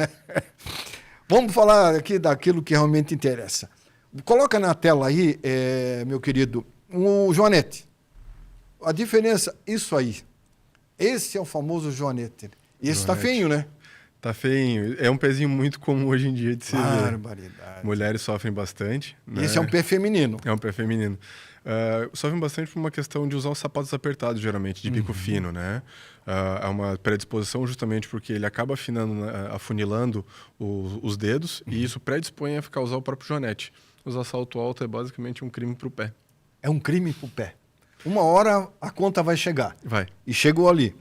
Vamos falar aqui daquilo que realmente interessa. Coloca na tela aí, meu querido, o Joanete. A diferença, isso aí. Esse é o famoso Joanete. E esse está feio, né? Tá feio. É um pezinho muito comum hoje em dia de se ver. Barbaridade. Mulheres sofrem bastante. Né? Esse é um pé feminino. É um pé feminino. Sofrem bastante por uma questão de usar os sapatos apertados, geralmente, de bico fino, né? É uma predisposição justamente porque ele acaba afunilando os dedos e isso predispõe a causar o próprio joanete. Usar salto alto é basicamente um crime para o pé. É um crime para o pé. Uma hora a conta vai chegar. Vai. E chegou ali.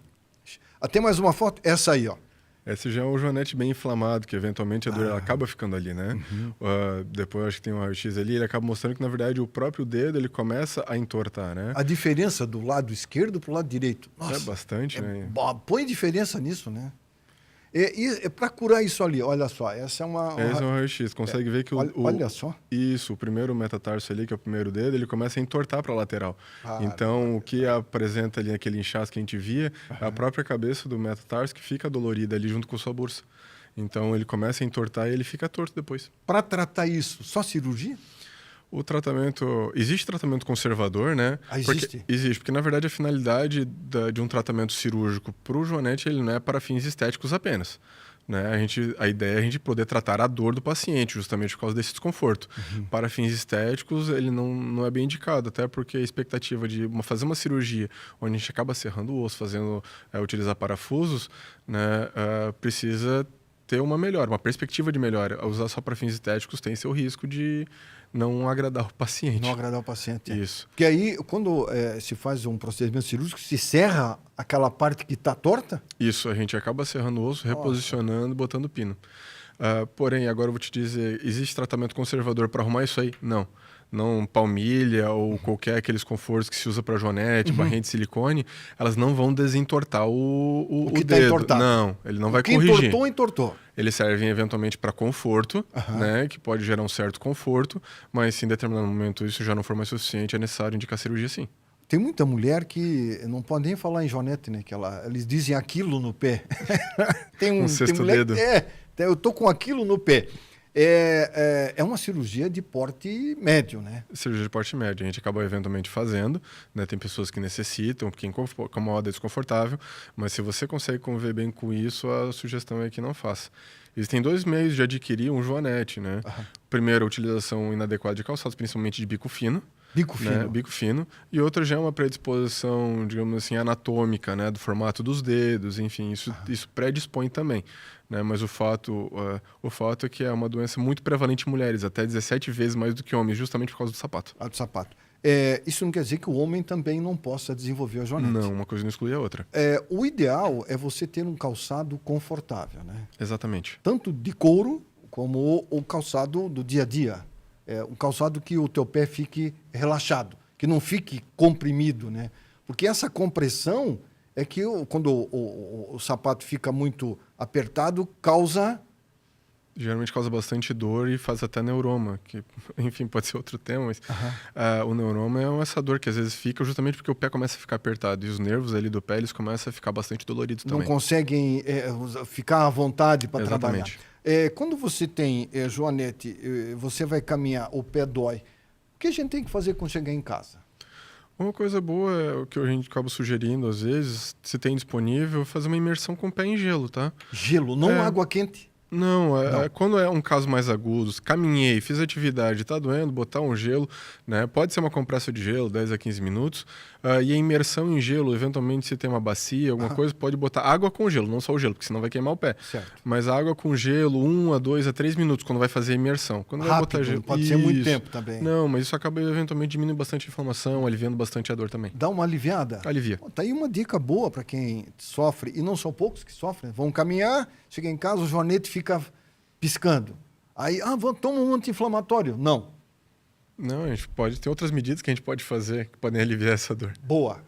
Até mais uma foto, essa aí, ó. Esse já é um joanete bem inflamado, que eventualmente a dor acaba ficando ali, né? Depois acho que tem um raio-x ali, ele acaba mostrando que, na verdade, o próprio dedo ele começa a entortar, né? A diferença do lado esquerdo para o lado direito. Nossa, é bastante, né? Põe diferença nisso, né? Para curar isso ali, olha só, essa é uma... Esse é um raio-x, consegue ver que olha só. Isso, o primeiro metatarso ali, que é o primeiro dedo, ele começa a entortar para a lateral. Então, o que apresenta ali aquele inchaço que a gente via, é a própria cabeça do metatarso que fica dolorida ali junto com sua bursa. Então, ele começa a entortar e ele fica torto depois. Para tratar isso, só cirurgia? O tratamento... Existe tratamento conservador, né? Existe? Existe, porque na verdade a finalidade de um tratamento cirúrgico para o joanete ele não é para fins estéticos apenas. Né? A ideia é a gente poder tratar a dor do paciente, justamente por causa desse desconforto. Para fins estéticos, ele não é bem indicado, até porque a expectativa de fazer uma cirurgia onde a gente acaba serrando o osso, utilizar parafusos, né? Precisa ter uma melhora, uma perspectiva de melhora. Usar só para fins estéticos tem seu risco de não agradar o paciente. Não agradar o paciente. Isso. Porque aí, quando se faz um procedimento cirúrgico, se serra aquela parte que está torta? Isso, a gente acaba serrando o osso, reposicionando, botando pino. Porém, agora eu vou te dizer, existe tratamento conservador para arrumar isso aí? Não. Não palmilha ou qualquer aqueles confortos que se usa para joanete, barrinha de silicone, elas não vão desentortar o que dedo. está entortado. Não, ele não vai O que corrigir. entortou. Eles servem eventualmente para conforto, né, que pode gerar um certo conforto, mas se em determinado momento isso já não for mais suficiente, é necessário indicar cirurgia sim. Tem muita mulher que não pode nem falar em joanete, né? Que eles dizem aquilo no pé. tem sexto mulher dedo. eu tô com aquilo no pé. É uma cirurgia de porte médio, né? Cirurgia de porte médio, a gente acaba eventualmente fazendo, né? Tem pessoas que necessitam, porque incomoda, é desconfortável, mas se você consegue conviver bem com isso, a sugestão é que não faça. Existem 2 meios de adquirir um joanete, né? Primeiro, a utilização inadequada de calçados, principalmente de bico fino. Bico fino. Né? Bico fino. E outra já é uma predisposição, digamos assim, anatômica, né? Do formato dos dedos, enfim, isso predispõe também. Né? Mas o fato é que é uma doença muito prevalente em mulheres, até 17 vezes mais do que homens, justamente por causa do sapato. Do sapato. Isso não quer dizer que o homem também não possa desenvolver a joanete. Não, uma coisa não exclui a outra. O ideal é você ter um calçado confortável, né? Exatamente. Tanto de couro como o calçado do dia a dia. Um calçado que o teu pé fique relaxado, que não fique comprimido, né? Porque essa compressão é que quando o sapato fica muito apertado, geralmente causa bastante dor e faz até neuroma, que, enfim, pode ser outro tema, mas o neuroma é essa dor que às vezes fica justamente porque o pé começa a ficar apertado e os nervos ali do pé eles começam a ficar bastante doloridos também. Não conseguem ficar à vontade para trabalhar. Exatamente. Quando você tem joanete, você vai caminhar, o pé dói. O que a gente tem que fazer quando chegar em casa? Uma coisa boa é o que a gente acaba sugerindo às vezes, se tem disponível, fazer uma imersão com o pé em gelo, tá? Gelo, não água quente? Não, quando é um caso mais agudo, caminhei, fiz atividade, tá doendo, botar um gelo, né? Pode ser uma compressa de gelo, 10 a 15 minutos, e a imersão em gelo, eventualmente se tem uma bacia, alguma coisa, pode botar água com gelo, não só o gelo, porque senão vai queimar o pé. Certo. Mas água com gelo, 1 a 2 a 3 minutos, quando vai fazer a imersão. Quando rápido, vai botar gelo, pode ser muito tempo também. Não, mas isso acaba eventualmente diminuindo bastante a inflamação, aliviando bastante a dor também. Dá uma aliviada? Alivia. Tá aí uma dica boa para quem sofre, e não são poucos que sofrem. Vão caminhar, chega em casa, o joanete fica piscando. Aí, toma um anti-inflamatório. Não. Não, a gente pode ter outras medidas que a gente pode fazer que podem aliviar essa dor. Boa.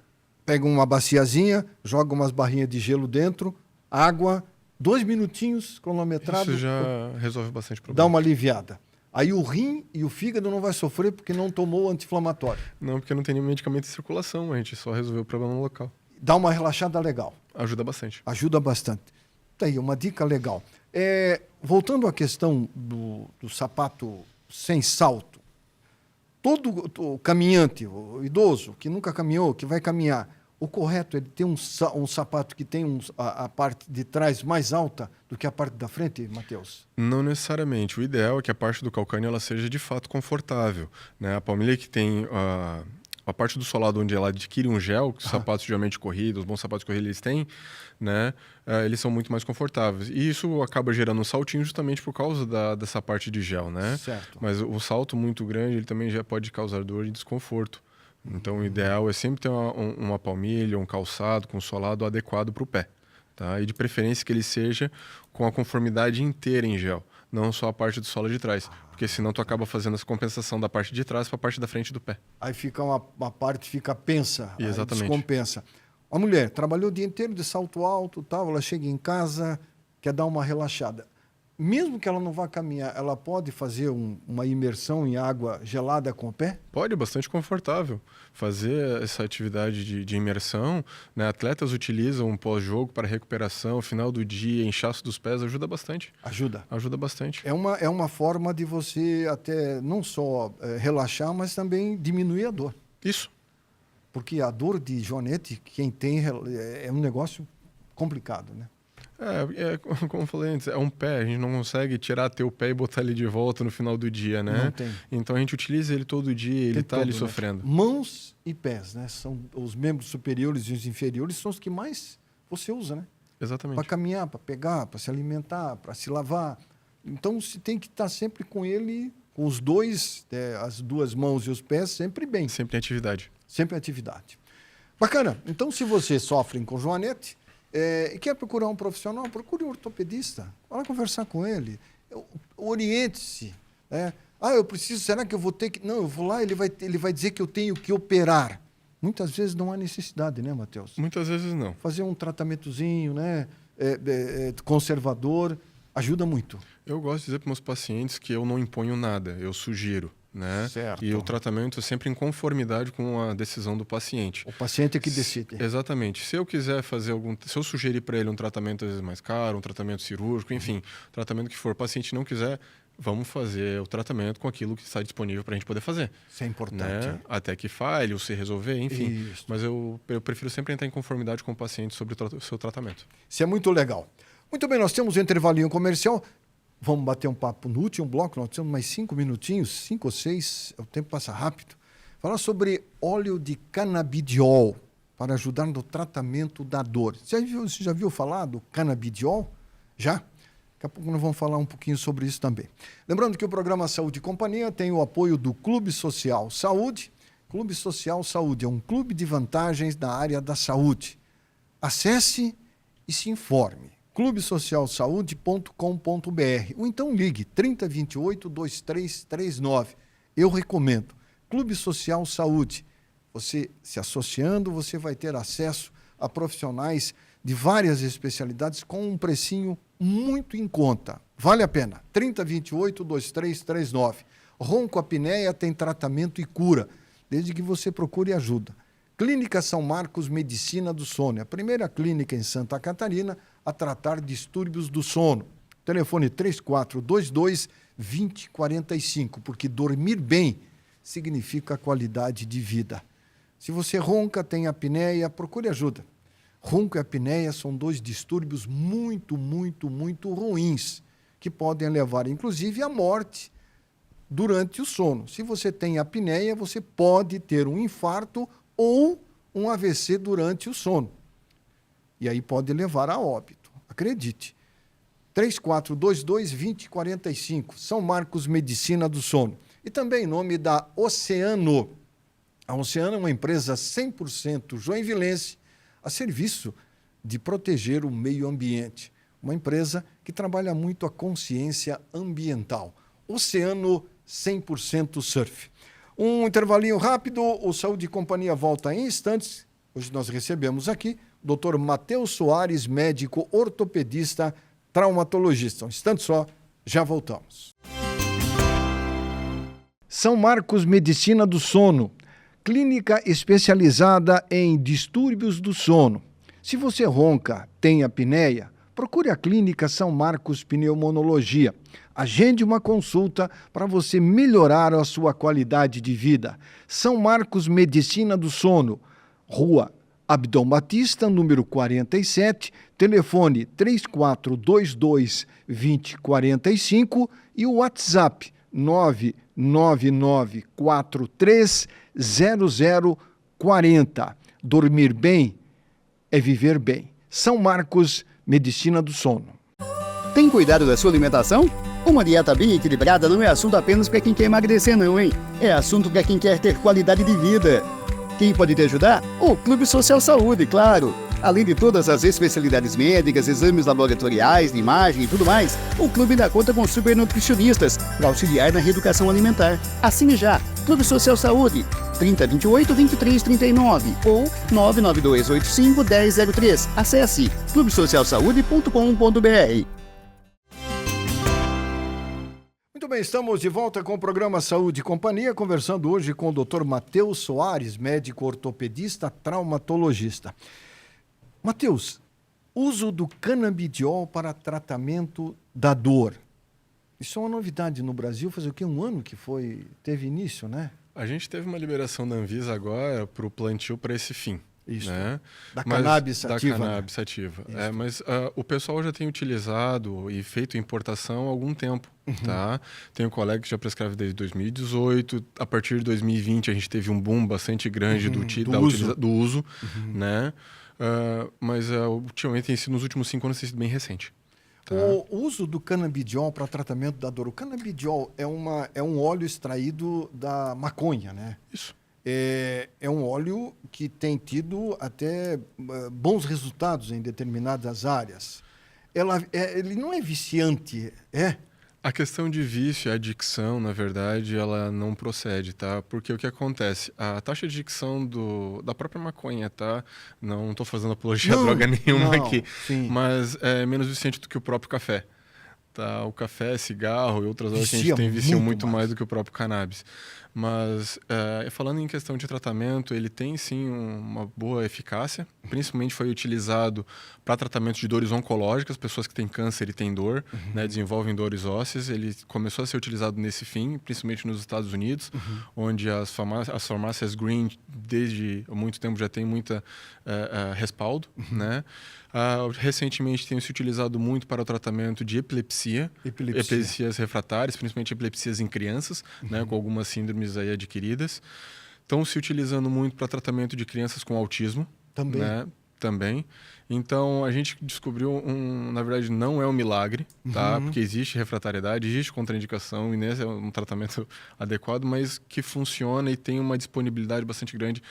Pega uma baciazinha, joga umas barrinhas de gelo dentro, água, 2 minutinhos cronometrado. Isso já resolve bastante problema. Dá uma aliviada. Aí o rim e o fígado não vai sofrer porque não tomou anti-inflamatório. Não, porque não tem nenhum medicamento em circulação, a gente só resolveu o problema no local. Dá uma relaxada legal. Ajuda bastante. Ajuda bastante. Tá aí, uma dica legal. Voltando à questão do sapato sem salto, todo o caminhante, o idoso que nunca caminhou, que vai caminhar, o correto é ter um sapato que tem a parte de trás mais alta do que a parte da frente, Matheus? Não necessariamente. O ideal é que a parte do calcânio ela seja de fato confortável, né? A palmilha que tem a parte do solado onde ela adquire um gel, que os sapatos geralmente corridos, os bons sapatos de corrida eles têm, né? Eles são muito mais confortáveis. E isso acaba gerando um saltinho justamente por causa dessa parte de gel, né? Certo. Mas o salto muito grande ele também já pode causar dor e desconforto. Então o ideal é sempre ter uma palmilha, um calçado com solado adequado para o pé. Tá? E de preferência que ele seja com a conformidade inteira em gel, não só a parte do solo de trás. Porque senão tu acaba fazendo essa compensação da parte de trás para a parte da frente do pé. Aí fica uma parte fica pensa, exatamente. Descompensa. A mulher trabalhou o dia inteiro de salto alto, tal, ela chega em casa, quer dar uma relaxada. mesmo que ela não vá caminhar, ela pode fazer uma imersão em água gelada com o pé? Pode, bastante confortável. Fazer essa atividade de imersão, né? Atletas utilizam um pós-jogo para recuperação, final do dia, inchaço dos pés, ajuda bastante. Ajuda. Ajuda bastante. É uma forma de você até não só relaxar, mas também diminuir a dor. Isso. Porque a dor de joanete, quem tem, é um negócio complicado, né? Como eu falei antes, é um pé, a gente não consegue tirar teu pé e botar ele de volta no final do dia, né? Não tem. Então a gente utiliza ele todo dia, ele está ali sofrendo. Mãos e pés, né? São os membros superiores e os inferiores são os que mais você usa, né? Exatamente. Para caminhar, para pegar, para se alimentar, para se lavar. Então você tem que estar sempre com ele, com os dois, as duas mãos e os pés, sempre bem. Sempre em atividade. Sempre em atividade. Bacana. Então, se você sofre com joanete, e quer procurar um profissional, procure um ortopedista. Vá conversar com ele. Oriente-se. Eu preciso, será que eu vou ter que... Não, eu vou lá, ele vai dizer que eu tenho que operar. Muitas vezes não há necessidade, né, Matheus? Muitas vezes não. Fazer um tratamentozinho, né, conservador, ajuda muito. Eu gosto de dizer para meus pacientes que eu não imponho nada, eu sugiro. Né? Certo. E o tratamento é sempre em conformidade com a decisão do paciente. O paciente é que decide. Exatamente. Se eu quiser fazer se eu sugerir para ele um tratamento às vezes mais caro, um tratamento cirúrgico, enfim, tratamento que for, o paciente não quiser, vamos fazer o tratamento com aquilo que está disponível para a gente poder fazer. Isso é importante. Né? Até que falhe ou se resolver, enfim. Isso. Mas eu prefiro sempre entrar em conformidade com o paciente sobre o seu tratamento. Isso é muito legal. Muito bem, nós temos um intervalinho comercial. Vamos bater um papo no último bloco, nós temos mais 5 minutinhos, 5 ou 6, o tempo passa rápido. Falar sobre óleo de canabidiol para ajudar no tratamento da dor. Você já viu falar do canabidiol? Já? Daqui a pouco nós vamos falar um pouquinho sobre isso também. Lembrando que o programa Saúde e Companhia tem o apoio do Clube Social Saúde. Clube Social Saúde é um clube de vantagens da área da saúde. Acesse e se informe. clubesocialsaude.com.br ou então ligue 3028-2339. Eu recomendo. Clube Social Saúde. Você se associando, você vai ter acesso a profissionais de várias especialidades com um precinho muito em conta. Vale a pena. 3028-2339. Ronco-apneia tem tratamento e cura, desde que você procure ajuda. Clínica São Marcos Medicina do Sono. É a primeira clínica em Santa Catarina a tratar distúrbios do sono. Telefone 3422-2045, porque dormir bem significa qualidade de vida. Se você ronca, tem apneia, procure ajuda. Ronco e apneia são 2 distúrbios muito, muito, muito ruins, que podem levar, inclusive, à morte durante o sono. Se você tem apneia, você pode ter um infarto ou um AVC durante o sono. E aí pode levar a óbito. Acredite. 3422-2045, São Marcos Medicina do Sono. E também em nome da Oceano. A Oceano é uma empresa 100% joinvilense a serviço de proteger o meio ambiente. Uma empresa que trabalha muito a consciência ambiental. Oceano 100% Surf. Um intervalinho rápido, o Saúde e Companhia volta em instantes. Hoje nós recebemos aqui o Dr. Matheus Soares, médico ortopedista, traumatologista. Um instante só, já voltamos. São Marcos Medicina do Sono, clínica especializada em distúrbios do sono. Se você ronca, tem apneia, procure a clínica São Marcos Pneumologia. Agende uma consulta para você melhorar a sua qualidade de vida. São Marcos Medicina do Sono, Rua Abdom Batista, número 47, telefone 3422-2045 e o WhatsApp 999430040. Dormir bem é viver bem. São Marcos, Medicina do Sono. Tem cuidado da sua alimentação? Uma dieta bem equilibrada não é assunto apenas para quem quer emagrecer não, hein? É assunto para quem quer ter qualidade de vida. Quem pode te ajudar? O Clube Social Saúde, claro. Além de todas as especialidades médicas, exames laboratoriais, de imagem e tudo mais, o clube dá conta com super nutricionistas para auxiliar na reeducação alimentar. Assine já, Clube Social Saúde, 3028-2339 ou 99285-1003. Acesse clubesocialsaude.com.br. bem, estamos de volta com o programa Saúde e Companhia, conversando hoje com o Dr. Matheus Soares, médico ortopedista, traumatologista. Matheus, uso do canabidiol para tratamento da dor. Isso é uma novidade no Brasil, faz o quê? Um ano que teve início, né? A gente teve uma liberação da Anvisa agora para o plantio para esse fim. Isso, né? da cannabis sativa. Da cannabis sativa. Mas o pessoal já tem utilizado e feito importação há algum tempo. Tá? Tem um colega que já prescreve desde 2018. A partir de 2020 a gente teve um boom bastante grande do uso. Né? Mas ultimamente tem sido, nos últimos 5 anos, tem sido bem recente. Tá? O uso do canabidiol para tratamento da dor. O canabidiol é um óleo extraído da maconha, né? Isso. É um óleo que tem tido até bons resultados em determinadas áreas. Ele não é viciante, é? A questão de vício, a adicção, na verdade, ela não procede, tá? Porque o que acontece? A taxa de adicção da própria maconha, tá? Não estou fazendo apologia a droga nenhuma aqui, mas é menos viciante do que o próprio café. Tá? O café, cigarro e outras drogas que a gente viciam muito mais do que o próprio cannabis. Mas, falando em questão de tratamento, ele tem sim uma boa eficácia. Principalmente foi utilizado para tratamento de dores oncológicas, pessoas que têm câncer e têm dor, né, desenvolvem dores ósseas. Ele começou a ser utilizado nesse fim, principalmente nos Estados Unidos, onde as farmácias green, desde muito tempo, já tem muita respaldo. Né? Recentemente tem se utilizado muito para o tratamento de epilepsias refratárias, principalmente epilepsias em crianças, né, com algumas síndromes aí adquiridas. Estão se utilizando muito para tratamento de crianças com autismo. Também. Né? Também. Então, a gente descobriu, na verdade, não é um milagre, tá? Porque existe refratariedade, existe contraindicação, e nesse é um tratamento adequado, mas que funciona e tem uma disponibilidade bastante grande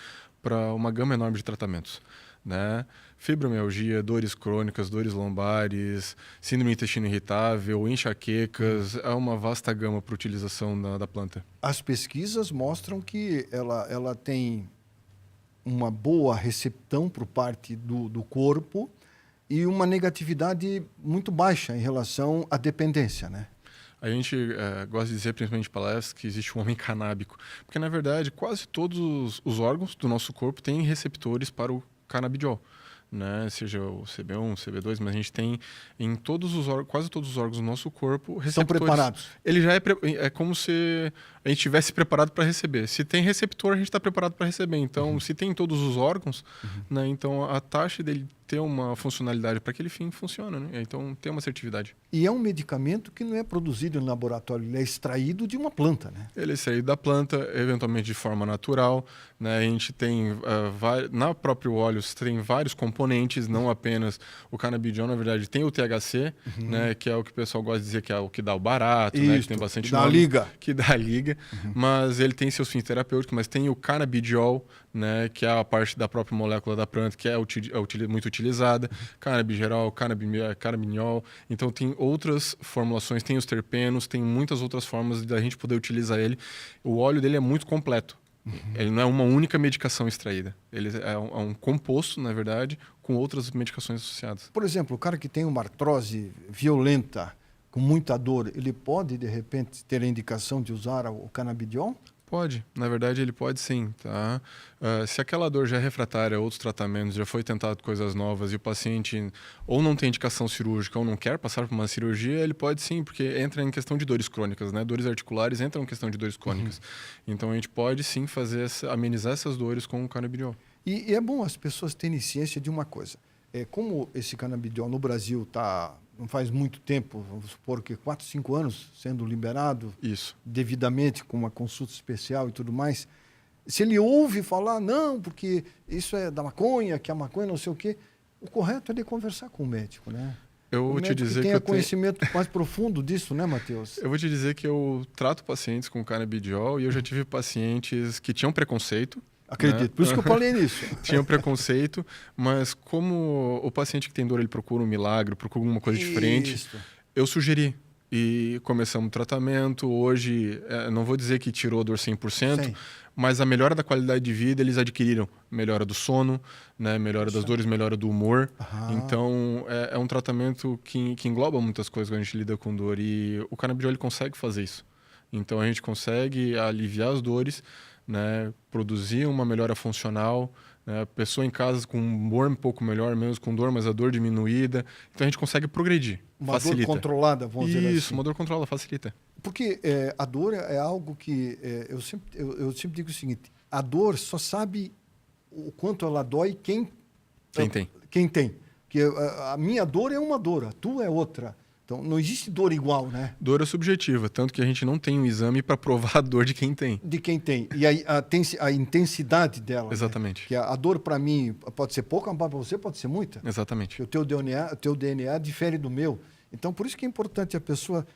para uma gama enorme de tratamentos. Né? Fibromialgia, dores crônicas, dores lombares, síndrome do intestino irritável, enxaquecas, é uma vasta gama para utilização da planta. As pesquisas mostram que ela tem uma boa recepção por parte do corpo e uma negatividade muito baixa em relação à dependência, né? A gente gosta de dizer, principalmente em palestras, que existe um homem canábico. Porque, na verdade, quase todos os órgãos do nosso corpo têm receptores para o canabidiol, né? Seja o CB1, CB2, mas a gente tem em quase todos os órgãos do nosso corpo receptores. Estão preparados. Ele já é como se a gente estivesse preparado para receber. Se tem receptor, a gente está preparado para receber. Então, se tem em todos os órgãos, né? Então a taxa dele ter uma funcionalidade para aquele fim funciona, né? Então tem uma assertividade. E é um medicamento que não é produzido no laboratório, ele é extraído de uma planta, né? Ele é extraído da planta, eventualmente de forma natural, né? A gente tem, na próprio óleo, tem vários componentes, não apenas o canabidiol, na verdade, tem o THC, né? Que é o que o pessoal gosta de dizer que é o que dá o barato, né? Que tem bastante que dá a liga. Que dá a liga, mas ele tem seus fins terapêuticos, mas tem o canabidiol, né? Que é a parte da própria molécula da planta, que é muito utilizada, canabigerol, canabinol. Então tem outras formulações, tem os terpenos, tem muitas outras formas da gente poder utilizar ele. O óleo dele é muito completo. Ele não é uma única medicação extraída. Ele é um composto, na verdade, com outras medicações associadas. Por exemplo, o cara que tem uma artrose violenta, com muita dor, ele pode, de repente, ter a indicação de usar o canabidiol? Pode, na verdade ele pode sim, tá? Se aquela dor já é refratária a outros tratamentos, já foi tentado coisas novas e o paciente ou não tem indicação cirúrgica ou não quer passar por uma cirurgia, ele pode sim, porque entra em questão de dores crônicas, né? Dores articulares entram em questão de dores crônicas. Então a gente pode sim amenizar essas dores com o canabidiol. E é bom as pessoas terem ciência de uma coisa. Como esse canabidiol no Brasil não faz muito tempo, vamos supor que 4, 5 anos sendo liberado devidamente com uma consulta especial e tudo mais, se ele ouve falar, não, porque isso é da maconha, que a maconha não sei o quê, o correto é ele conversar com o médico, né? Eu vou te dizer que tenha conhecimento mais profundo disso, né, Matheus? Eu vou te dizer que eu trato pacientes com canabidiol e eu já tive pacientes que tinham preconceito. Acredito, né? Por isso que eu falei nisso. Tinha um preconceito, mas como o paciente que tem dor, ele procura um milagre, procura alguma coisa diferente, eu sugeri. E começamos o tratamento. Hoje, não vou dizer que tirou a dor 100%, sim, mas a melhora da qualidade de vida eles adquiriram. Melhora do sono, né? Melhora das dores, melhora do humor. Então, é um tratamento que engloba muitas coisas quando a gente lida com dor. E o canabidiol ele consegue fazer isso. Então a gente consegue aliviar as dores, né? Produzir uma melhora funcional, né? A pessoa em casa com um humor um pouco melhor, menos com dor, mas a dor diminuída. Então a gente consegue progredir. Uma facilita. dor controlada, vamos dizer assim. Isso, uma dor controlada, facilita. Porque a dor é algo que... eu sempre digo o seguinte, a dor só sabe o quanto ela dói quem tem. Quem tem. Porque a minha dor é uma dor, a tua é outra. Então, não existe dor igual, né? Dor é subjetiva, tanto que a gente não tem um exame para provar a dor de quem tem. De quem tem. E a intensidade dela. Exatamente. Né? Que a dor, para mim, pode ser pouca, mas para você pode ser muita. Exatamente. Porque o teu DNA difere do meu. Então, por isso que é importante a pessoa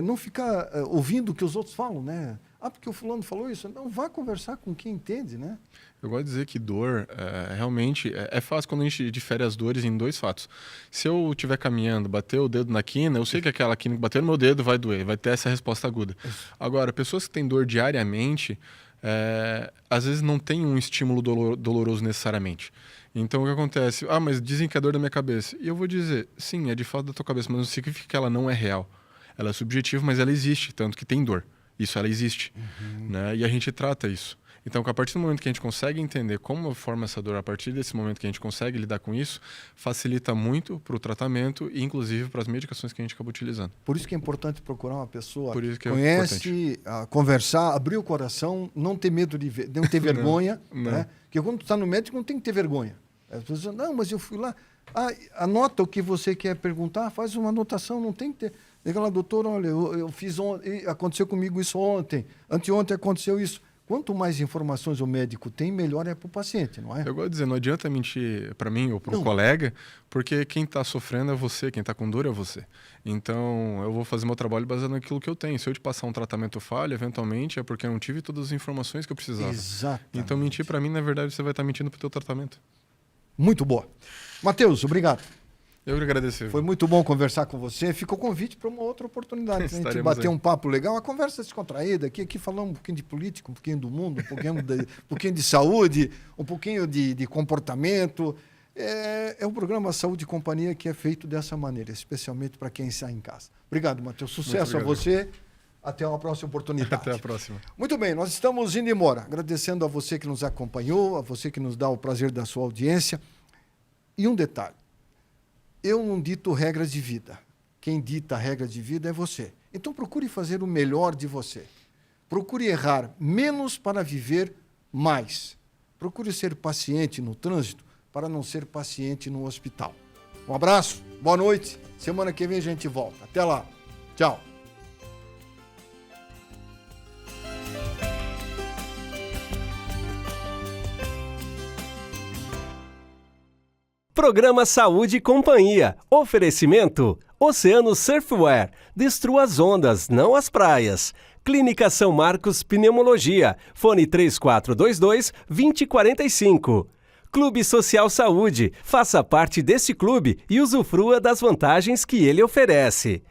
não ficar ouvindo o que os outros falam, né? Ah, porque o fulano falou isso. Não, vá conversar com quem entende, né? Eu gosto de dizer que dor, realmente, é fácil quando a gente difere as dores em 2 fatos. Se eu estiver caminhando, bater o dedo na quina, eu sei que aquela quina que bater no meu dedo vai doer, vai ter essa resposta aguda. Agora, pessoas que têm dor diariamente, às vezes não tem um estímulo doloroso necessariamente. Então, o que acontece? Ah, mas dizem que é dor da minha cabeça. E eu vou dizer, sim, é de fato da tua cabeça, mas não significa que ela não é real. Ela é subjetiva, mas ela existe, tanto que tem dor. Isso, ela existe. Né? E a gente trata isso. Então, a partir do momento que a gente consegue entender como forma essa dor, a partir desse momento que a gente consegue lidar com isso, facilita muito para o tratamento e, inclusive, para as medicações que a gente acaba utilizando. Por isso que é importante procurar uma pessoa que é conhece, conversar, abrir o coração, não ter medo não ter vergonha. Não. Né? Porque quando tu está no médico, não tem que ter vergonha. As pessoas dizem, não, mas eu fui lá. Anota o que você quer perguntar, faz uma anotação, não tem que ter. Diga lá, doutor, olha, eu fiz ontem, aconteceu comigo isso ontem, anteontem aconteceu isso. Quanto mais informações o médico tem, melhor é para o paciente, não é? Eu gosto de dizer, não adianta mentir para mim ou para o colega, porque quem está sofrendo é você, quem está com dor é você. Então, eu vou fazer meu trabalho baseado naquilo que eu tenho. Se eu te passar um tratamento falho, eventualmente, é porque eu não tive todas as informações que eu precisava. Exatamente. Então, mentir para mim, na verdade, você vai estar mentindo para o teu tratamento. Muito boa. Matheus, obrigado. Eu que agradeço. Foi muito bom conversar com você. Ficou convite para uma outra oportunidade. A gente bater um papo legal, uma conversa descontraída. Aqui falamos um pouquinho de política, um pouquinho do mundo, um pouquinho de saúde, um pouquinho de comportamento. É um programa Saúde e Companhia que é feito dessa maneira, especialmente para quem está em casa. Obrigado, Matheus. Sucesso a você. Até uma próxima oportunidade. Até a próxima. Muito bem, nós estamos indo embora. Agradecendo a você que nos acompanhou, a você que nos dá o prazer da sua audiência. E um detalhe. Eu não dito regras de vida. Quem dita regras de vida é você. Então procure fazer o melhor de você. Procure errar menos para viver mais. Procure ser paciente no trânsito para não ser paciente no hospital. Um abraço, boa noite. Semana que vem a gente volta. Até lá. Tchau. Programa Saúde e Companhia. Oferecimento: Oceano Surfwear. Destrua as ondas, não as praias. Clínica São Marcos Pneumologia. Fone 3422-2045. Clube Social Saúde. Faça parte desse clube e usufrua das vantagens que ele oferece.